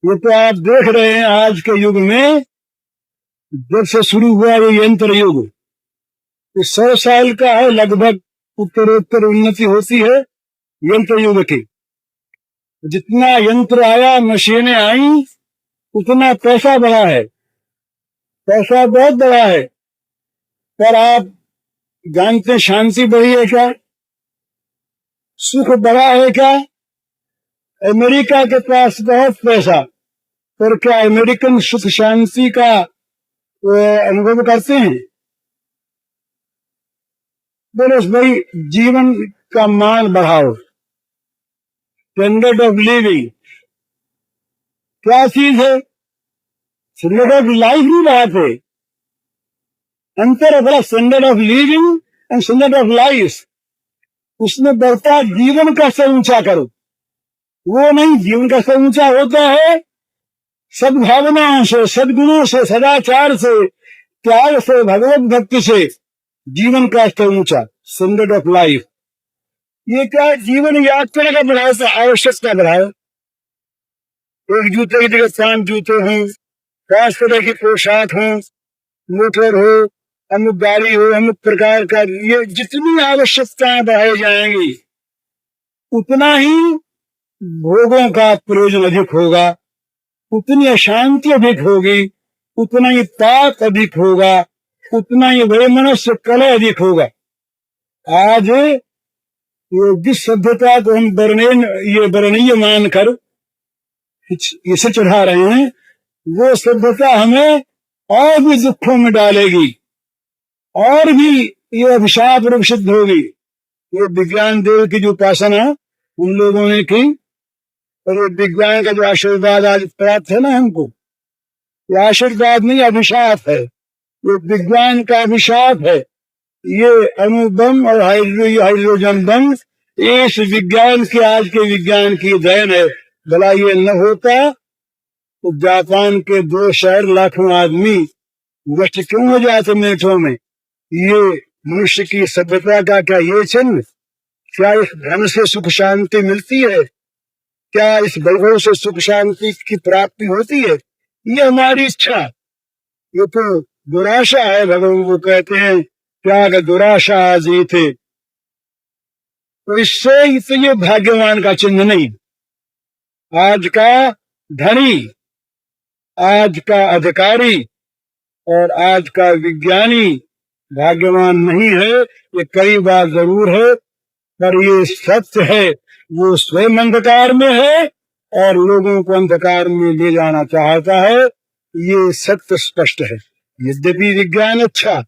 ये तो आप देख रहे हैं आज के युग में, जब से शुरू हुआ ये यंत्र युग, 100 साल का है लगभग, उत्तरोत्तर उन्नति होती है यंत्र युग की। जितना यंत्र आया, मशीनें आई, उतना पैसा बढ़ा है, पैसा बहुत बड़ा है। पर आप जानते शांति बढ़ी है क्या? सुख बढ़ा है क्या? अमेरिका के पास बहुत पैसा, पर क्या अमेरिकन सुख शांति का अनुभव करते हैं? बोले भाई जीवन का मान बढ़ाओ, स्टैंडर्ड ऑफ लिविंग। क्या चीज है? स्टैंडर्ड ऑफ लाइफ नहीं बढ़ाते। अंतर है बड़ा, standard of living and standard of life. उसमें बढ़ता जीवन का स्तर ऊंचा करो, वो नहीं। जीवन का स्तर ऊंचा होता है सद्भावनाओं से, सद्गुणों से, सदाचार से, त्याग से, भगवत भक्ति से। जीवन का स्तर ऊंचा, स्टैंडर्ड ऑफ लाइफ। ये क्या? जीवन यात्रा का बढ़ाओ, आवश्यकता बढ़ाओ। एक जूते की जगह 5 जूते हों, 5 तरह की पोशाक हो, मोटर हो, अमुक गाड़ी हो, अमुक प्रकार का, ये जितनी आवश्यकताएं बढ़ाई जाएंगी उतना ही भोगों का प्रयोजन अधिक होगा, उतनी अशांति अधिक होगी, उतना ही पाप अधिक होगा, उतना ही वैमनस्य कलह अधिक होगा। आज ये जिस सभ्यता को हम वर्णनीय मानकर इसे चढ़ा रहे हैं, वो सभ्यता हमें और भी दुखों में डालेगी, और भी ये अभिशाप रूप सिद्ध होगी। ये विज्ञान देव की जो उपासना उन लोगों ने की, और ये विज्ञान का जो आशीर्वाद आज प्राप्त है ना हमको, ये आशीर्वाद नहीं अभिशाप है, ये विज्ञान का अभिशाप है। ये अणु बम और हाइड्रोजन बम इस विज्ञान की, आज के विज्ञान की देन है। भला ये न होता तो जापान के 2 शहर लाखों आदमी नष्ट क्यों हो जाते मिनटों में? ये मनुष्य की सभ्यता का क्या ये चिन्ह? क्या इस धन से सुख शांति मिलती है? क्या इस वैभव से सुख शांति की प्राप्ति होती है? ये हमारी इच्छा, ये तो दुराशा है। भगवान को कहते हैं त्याग दुराशा जीते। तो इससे तो ये भाग्यवान का चिन्ह नहीं। आज का धनी, आज का अधिकारी और आज का विज्ञानी भाग्यवान नहीं है, ये कई बार जरूर है, पर ये सत्य है। वो स्वयं अंधकार में है और लोगों को अंधकार में ले जाना चाहता है, ये सत्य स्पष्ट है। यद्यपि विज्ञान अच्छा,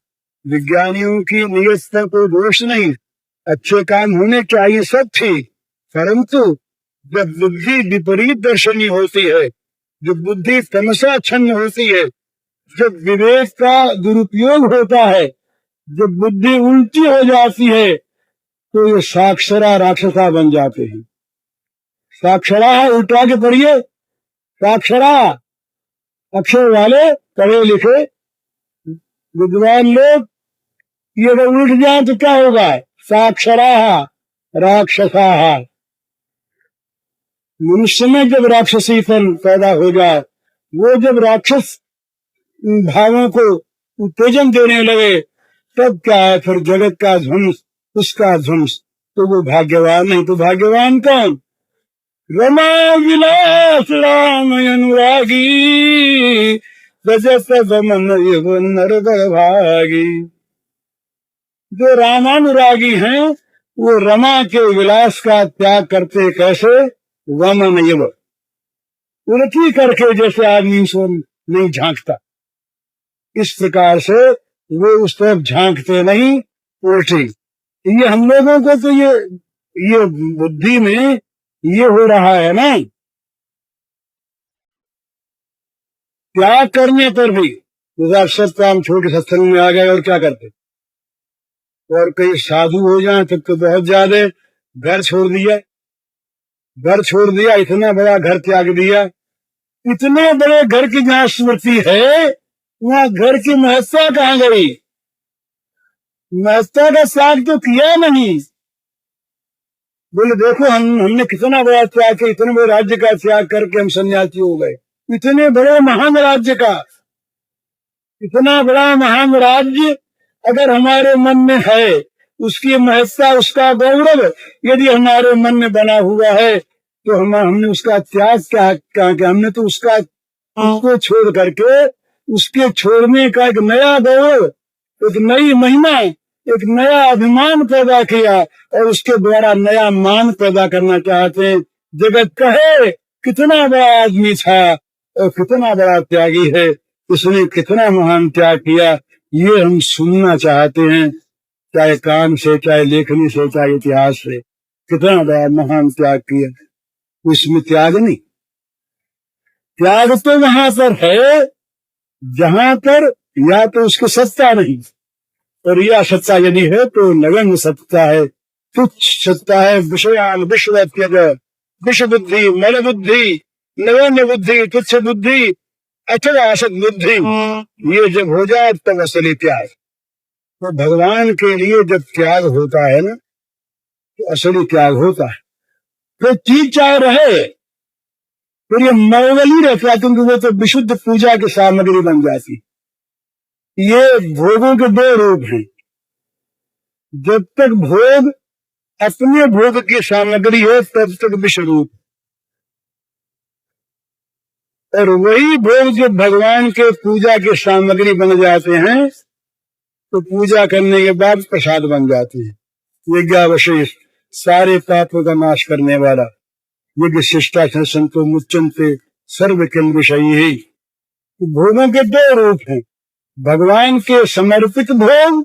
विज्ञानियों की नियत को दोष नहीं, अच्छे काम होने चाहिए, सब ठीक, परंतु जब बुद्धि विपरीत दर्शनी होती है, जब बुद्धि तमसा छन्न होती है, जब विवेक का दुरुपयोग होता है, जब बुद्धि उल्टी हो जाती है, तो ये साक्षरा राक्षसा बन जाते हैं। साक्षरा है, उल्टा के पढ़िए, साक्षरा अक्षर वाले पढ़े लिखे विद्वान लोग, ये अगर उल्ट जाए तो क्या होगा? साक्षरा राक्षसा। मनुष्य में जब राक्षसीपन पैदा हो जाए, वो जब राक्षस भावों को उत्तेजन देने लगे, तब क्या है? फिर जगत का ध्वंस, उसका ध्वंस। तो वो भाग्यवान नहीं तो भाग्यवान कौन? रमा विलास राम अनुरागी, रजत दमन नर भागी। जो रामानुरागी हैं, वो रमा के विलास का त्याग करते कैसे? वमन युव, उल्टी करके, जैसे आदमी उसको नहीं झांकता, इस प्रकार से वो उस तरफ झांकते नहीं, उल्टी। ये हम लोगों को तो ये बुद्धि में ये हो रहा है ना। त्याग करने पर भी सत्याम छोड़ के सत्संग में आ गए और क्या करते? और कई साधु हो जाए तब तो बहुत ज्यादा, घर छोड़ दिया, घर छोड़ दिया, इतना बड़ा घर त्याग दिया। इतने बड़े घर की जहाँ स्मृति है, वहाँ घर की महत्ता कहाँ गई? महत्ता का त्याग तो किया नहीं। बोले देखो हमने कितना बड़ा त्याग किया, इतने बड़े राज्य का त्याग करके हम सन्यासी हो गए। इतने बड़े महान राज्य का, इतना बड़ा महान राज्य अगर हमारे मन में है, उसकी महत्ता, उसका गौरव यदि हमारे मन में बना हुआ है, तो हमने उसका त्याग क्या किया? हमने तो उसका को छोड़ करके उसके छोड़ने का एक नया गौरव, एक नई महिमा, एक नया अभिमान पैदा किया और उसके द्वारा नया मान पैदा करना चाहते। जगत कहे कितना बड़ा आदमी था और कितना बड़ा त्यागी है, उसने कितना महान त्याग किया, ये हम सुनना चाहते हैं, चाहे कान से, चाहे लेखनी से, चाहे इतिहास से। कितना बड़ा महान त्याग किया, उसमें त्याग नहीं। त्याग तो वहां पर है जहां पर या तो उसकी सत्ता नहीं, और यह सत्ता यदि है तो नगण्य सत्ता है, तुच्छ सत्ता है। विषयान विश्व त्यज, विश्व बुद्धि, मल बुद्धि, नगण्य बुद्धि, तुच्छ बुद्धि, अचल आसत बुद्धि, ये जब हो जाए तब असली त्याग। तो भगवान के लिए जब त्याग होता है ना, तो असली त्याग होता है। फिर चीज चाहे रहे, फिर ये मौगली रहता है, क्योंकि वो तो विशुद्ध पूजा की सामग्री बन जाती। ये भोगों के दो रूप हैं। जब तक भोग अपने भोग की सामग्री है, तब तक विश्व रूप, और वही भोग जब भगवान के पूजा की सामग्री बन जाते हैं, तो पूजा करने के बाद प्रसाद बन जाते हैं। यज्ञावशेष, सारे पापों का नाश करने वाला, यज्ञ शिष्टाचार संतो मुच्चन्ते सर्व किल विषयी। भोगों के दो रूप हैं, भगवान के समर्पित भोग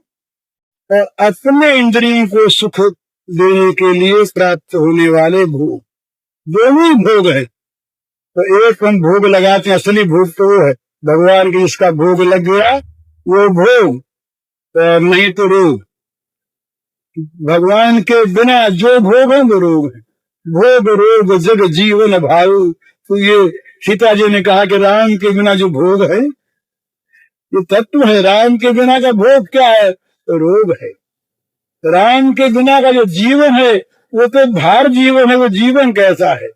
और अपने इंद्रियों को सुख देने के लिए प्राप्त होने वाले भोग, दोनों ही भोग है। तो एक हम भोग लगाते हैं, असली भोग तो वो है भगवान के, जिसका भोग लग गया वो भोग, तो नहीं तो रोग। भगवान के बिना जो भोग है वो रोग है। भोग रोग जग जीवन भाऊ। तो ये सीता जी ने कहा कि राम के बिना जो भोग है, ये तत्व है। राम के बिना का भोग क्या है? तो रोग है। राम के बिना का जो जीवन है वो तो भार जीवन है, वो जीवन कैसा है?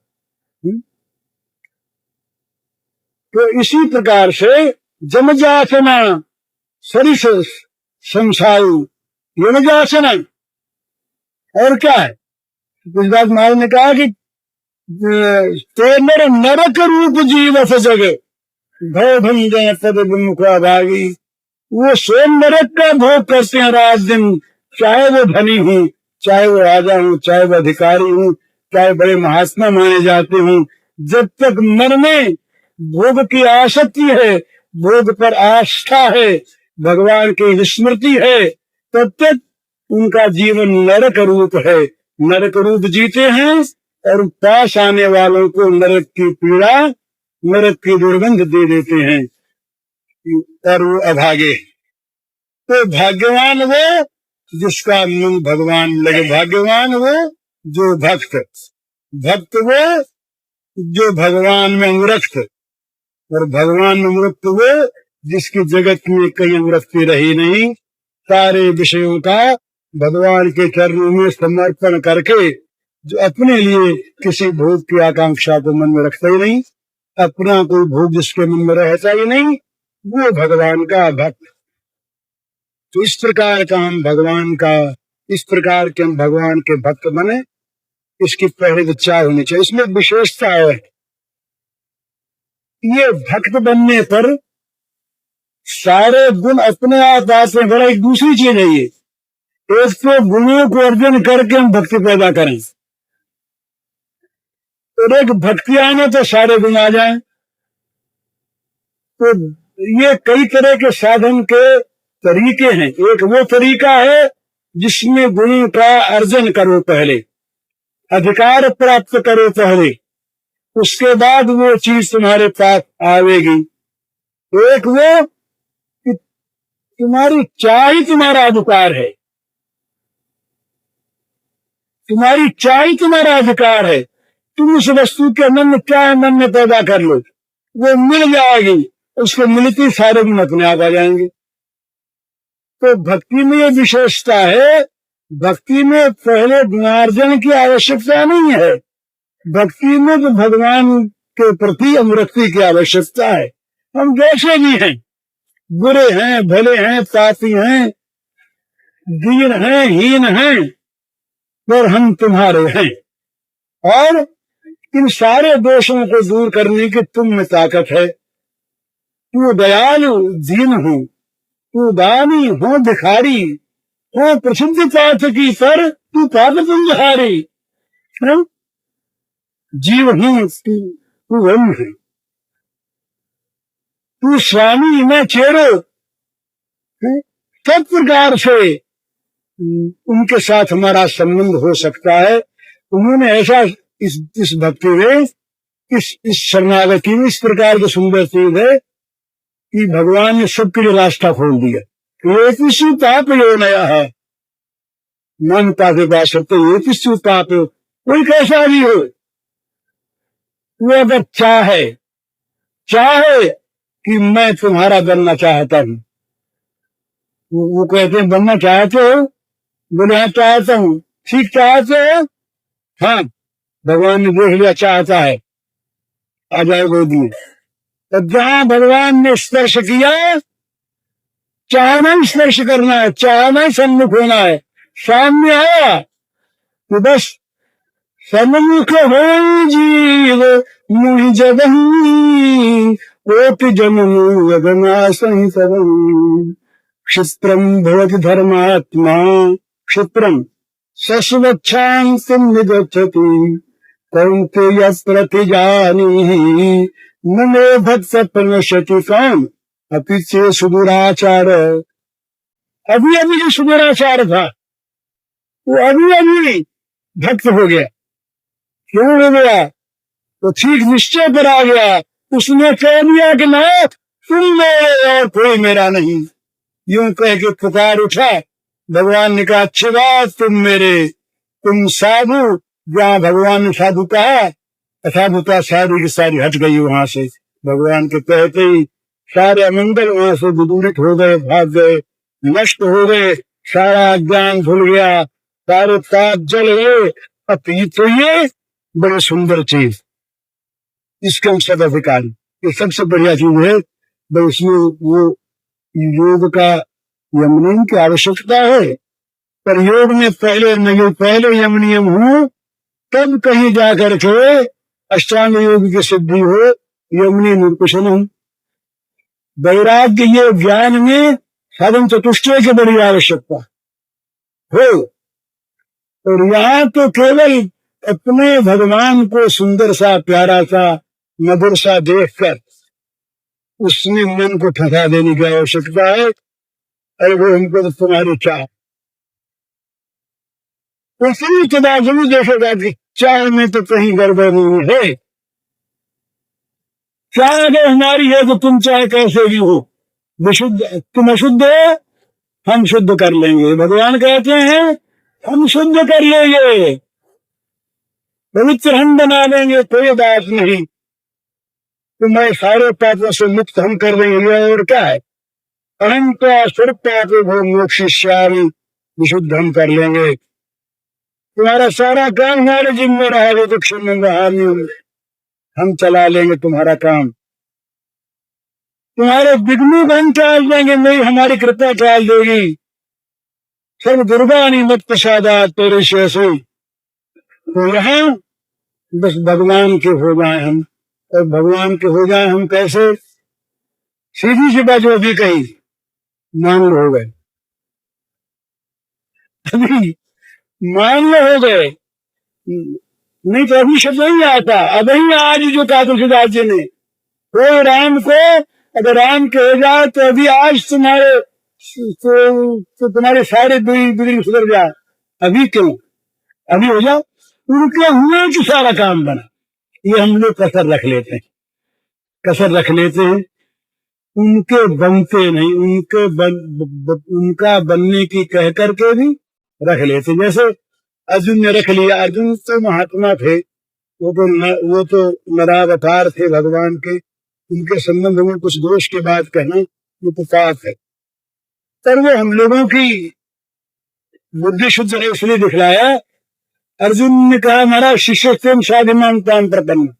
तो इसी प्रकार से जमजासना सरिस संसारू यमजासना, और क्या है? गुजरात महाराज ने कहा कि तेनर नरक रूप जीवस जग भय भंजन पद विमुखा भागी। वो स्वयं नरक का भोग करते हैं रात दिन, चाहे वो धनी हूँ, चाहे वो राजा हूँ, चाहे वो अधिकारी हूँ, चाहे बड़े महात्मा माने जाते हूँ। जब तक मन में भोग की आसक्ति है, भोग पर आस्था है, भगवान की स्मृति है, तब तक उनका जीवन नरक रूप है, नरक रूप जीते हैं और पास आने वालों को नरक की पीड़ा, नरक की दुर्गंध दे देते हैं और वो अभागे। तो भाग्यवान वो जिसका मन भगवान लगे, भाग्यवान वो जो भक्त, भक्त वो जो भगवान में अनुरक्त, और भगवान में अनुरक्त वो जिसकी जगत में कहीं अनुरक्ति रही नहीं, सारे विषयों का भगवान के चरणों में समर्पण करके, जो अपने लिए किसी भोग की आकांक्षा को मन में रखता ही नहीं, अपना कोई भोग जिसके मन में रहता ही नहीं, वो भगवान का भक्त। तो इस प्रकार का हम भगवान का, इस प्रकार के हम भगवान के भक्त बने, इसकी पहले इच्छा होनी चाहिए। इसमें विशेषता है, ये भक्त बनने पर सारे गुण अपने आप आते हैं। बड़ा एक दूसरी चीज है ये, एक तो गुणों को अर्जन करके हम भक्ति पैदा करें, और एक भक्ति आने तो सारे गुण आ जाएं। तो ये कई तरह के साधन के तरीके हैं। एक वो तरीका है जिसमें गुणों का अर्जन करो, पहले अधिकार प्राप्त करो पहले, उसके बाद वो चीज तुम्हारे पास आवेगी। एक वो कि तुम्हारी चाह ही तुम्हारा अधिकार है, तुम्हारी चाह ही तुम्हारा अधिकार है। तुम उस वस्तु के मन में क्या मन में पैदा कर लो, वो मिल जाएगी, उसको मिलती सारे गुण अपने आप आ जाएंगे। तो भक्ति में ये विशेषता है, भक्ति में पहले गुणार्जन की आवश्यकता नहीं है, भक्ति में तो भगवान के प्रति अनुरक्ति की आवश्यकता है। हम जैसे भी हैं, बुरे हैं, भले हैं, पापी हैं, दीन हैं, हीन हैं, पर हम तुम्हारे हैं, और इन सारे दोषों को दूर करने की तुम में ताकत है। तू दयालु दीन हो, तू दानी हो भिखारी हो, प्रसिद्ध पाठ की पर तू पाप तुम हारी। जीव ही तू वही है, तू स्वामी मैं चेरो। सब प्रकार से उनके साथ हमारा संबंध हो सकता है। उन्होंने ऐसा इस भक्ति में, इस शरणागति में इस प्रकार की सुंदर चीज है कि भगवान ने सबके लिए रास्ता खोल दिया। ये किसी पाप यो नया है, मन पापे पा सकते, ये किसी पाप कोई कैसा भी हो, वो अगर चाहे कि मैं तुम्हारा बनना चाहता हूँ, वो कहते हैं बनना चाहते हो, बोले हाँ चाहता हूँ, ठीक चाहते हो, हाँ भगवान ने देख लिया चाहता है, आ जाए गोदी में। तो जहां भगवान ने स्पर्श किया, चाहना ही स्पर्श करना है, चाहना ही सम्मुख होना है, सामने आया तो बस सम्मुख हो जीव मुहि जगही कोटि जन्म यगना सही क्षिप्रम भवति धर्मात्मा क्षिप्रम शश्वच्छांतिम निगच्छति कौन्तेय प्रतिजानीहि न मे भक्त प्रणश्यति कौन अपि चे सुदुराचार। अभी अभी जो सुदुराचार था वो अभी अभी भक्त हो गया। क्यों हो गया? तो ठीक निश्चय पर आ गया, उसने कह दिया कि नाथ तुम मेरे और कोई मेरा नहीं। यूं कह के पुकार उठा, भगवान ने कहा अच्छी बात, तुम मेरे, तुम साधु। जहाँ भगवान ने साधु कहा, असाधुता सारी की सारी हट गई वहां से। भगवान के कहते ही सारे अमंगल वहां से विदूरित हो गए, भाग गए, नष्ट हो गए, सारा अज्ञान धुल गया, सारे पाप जल गए। अब तो ये बड़े सुंदर चीज, इसके हम सब अधिकारी, ये सबसे बढ़िया चीज है। तो इसमें वो योग का यम नियम की आवश्यकता है, पर योग में पहले यम नियम हो, तब कहीं जाकर के अष्टांग योग की सिद्धि हो, यमुनी निर्कुशन हो। वैराग्य ये ज्ञान में साधन चतुष्टय की बड़ी आवश्यकता हो। और यहाँ तो केवल अपने भगवान को सुंदर सा, प्यारा सा, मधुर सा देखकर उसमें मन को फंसा देने की आवश्यकता है। अरे वो हमको तो तुम्हारी चाह, उसी तनाजुब देखेगा कि चाह में तो कहीं गड़बड़ नहीं है। चाह अगर हमारी है तो तुम चाहे कैसे भी हो, विशुद्ध, तुम अशुद्ध हो, हम शुद्ध कर लेंगे। भगवान कहते हैं हम शुद्ध कर लेंगे, पवित्र हम बना देंगे, कोई बात नहीं, तुम्हारे सारे पापों से मुक्त हम कर देंगे। और क्या है, अहम तो असुर पापे भो मोक्षिष्यामि, विशुद्ध हम कर लेंगे। तुम्हारा सारा काम हमारे जिम्मे रहा, वो तो क्षण हम चला लेंगे तुम्हारा काम। तुम्हारे विघ्न हम टाल देंगे, नहीं हमारी कृपा टाल देगी। सब दुर्गानी मत प्रसादा तेरे शेषु, तो यहाँ बस भगवान के हो जाए हम। और भगवान के हो जाए हम कैसे, सीधी सी बात वो भी कही, मान लो हो गए। अभी मान लो हो गए, नहीं तो अभी शब्द नहीं आता। अभी आज जो कहा तुलसीदास जी ने, कोई राम को अगर राम के हो जाए तो अभी आज तुम्हारे तो तुम्हारे सारे बिगड़ी सुधर जाए। अभी क्यों, अभी हो जाओ, उनके हुए कि सारा काम बना। ये हम लोग कसर रख लेते हैं, कसर रख लेते हैं, उनके बनते नहीं, उनका बनने की कह करके भी रख लेते। जैसे अर्जुन ने रख लिया, अर्जुन तो महात्मा थे, वो तो नरावतार थे भगवान के, उनके संबंध में कुछ दोष के बाद कहना ये तो पाप है। पर वो हम लोगों की बुद्धि शुद्ध है इसलिए दिखलाया। अर्जुन ने कहा हमारा शिष्य स्वयं स्वाभिमान काम प्रपन्न,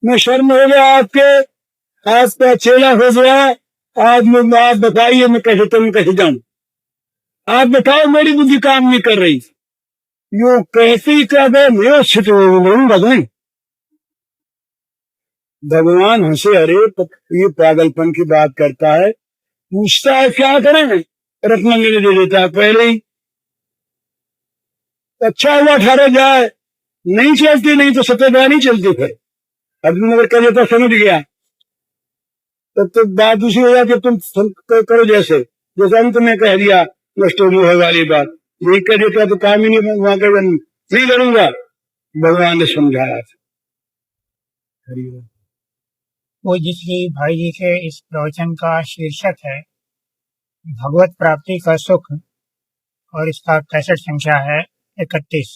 मैं शर्म हो गया आपके, आज का चेला हो गया, आज मैं आप बताइए मैं कैसे तुम कैसे जाऊं, आप बताओ मेरी बुद्धि काम नहीं कर रही। यो कहते ही क्या गए, मैं छिट नहीं। भगवान हंसे, अरे ये पागलपन की बात करता है, पूछता है क्या करें, रत्न दे देता है पहले ही। अच्छा हुआ 18 जाए, नहीं चलती, नहीं तो 17 नहीं चलती। फिर अर्जुन अगर कह देता समझ गया तो बात दूसरी हो जाती, तुम करो जैसे अंत में कह दिया नष्ट है वाली बात, नहीं कह देता तो काम ही नहीं, वहां कर नहीं करूंगा। भगवान ने समझाया था। पूज्य श्री भाई जी के इस प्रवचन का शीर्षक है भगवत प्राप्ति का सुख और इसका 65 संख्या है 31।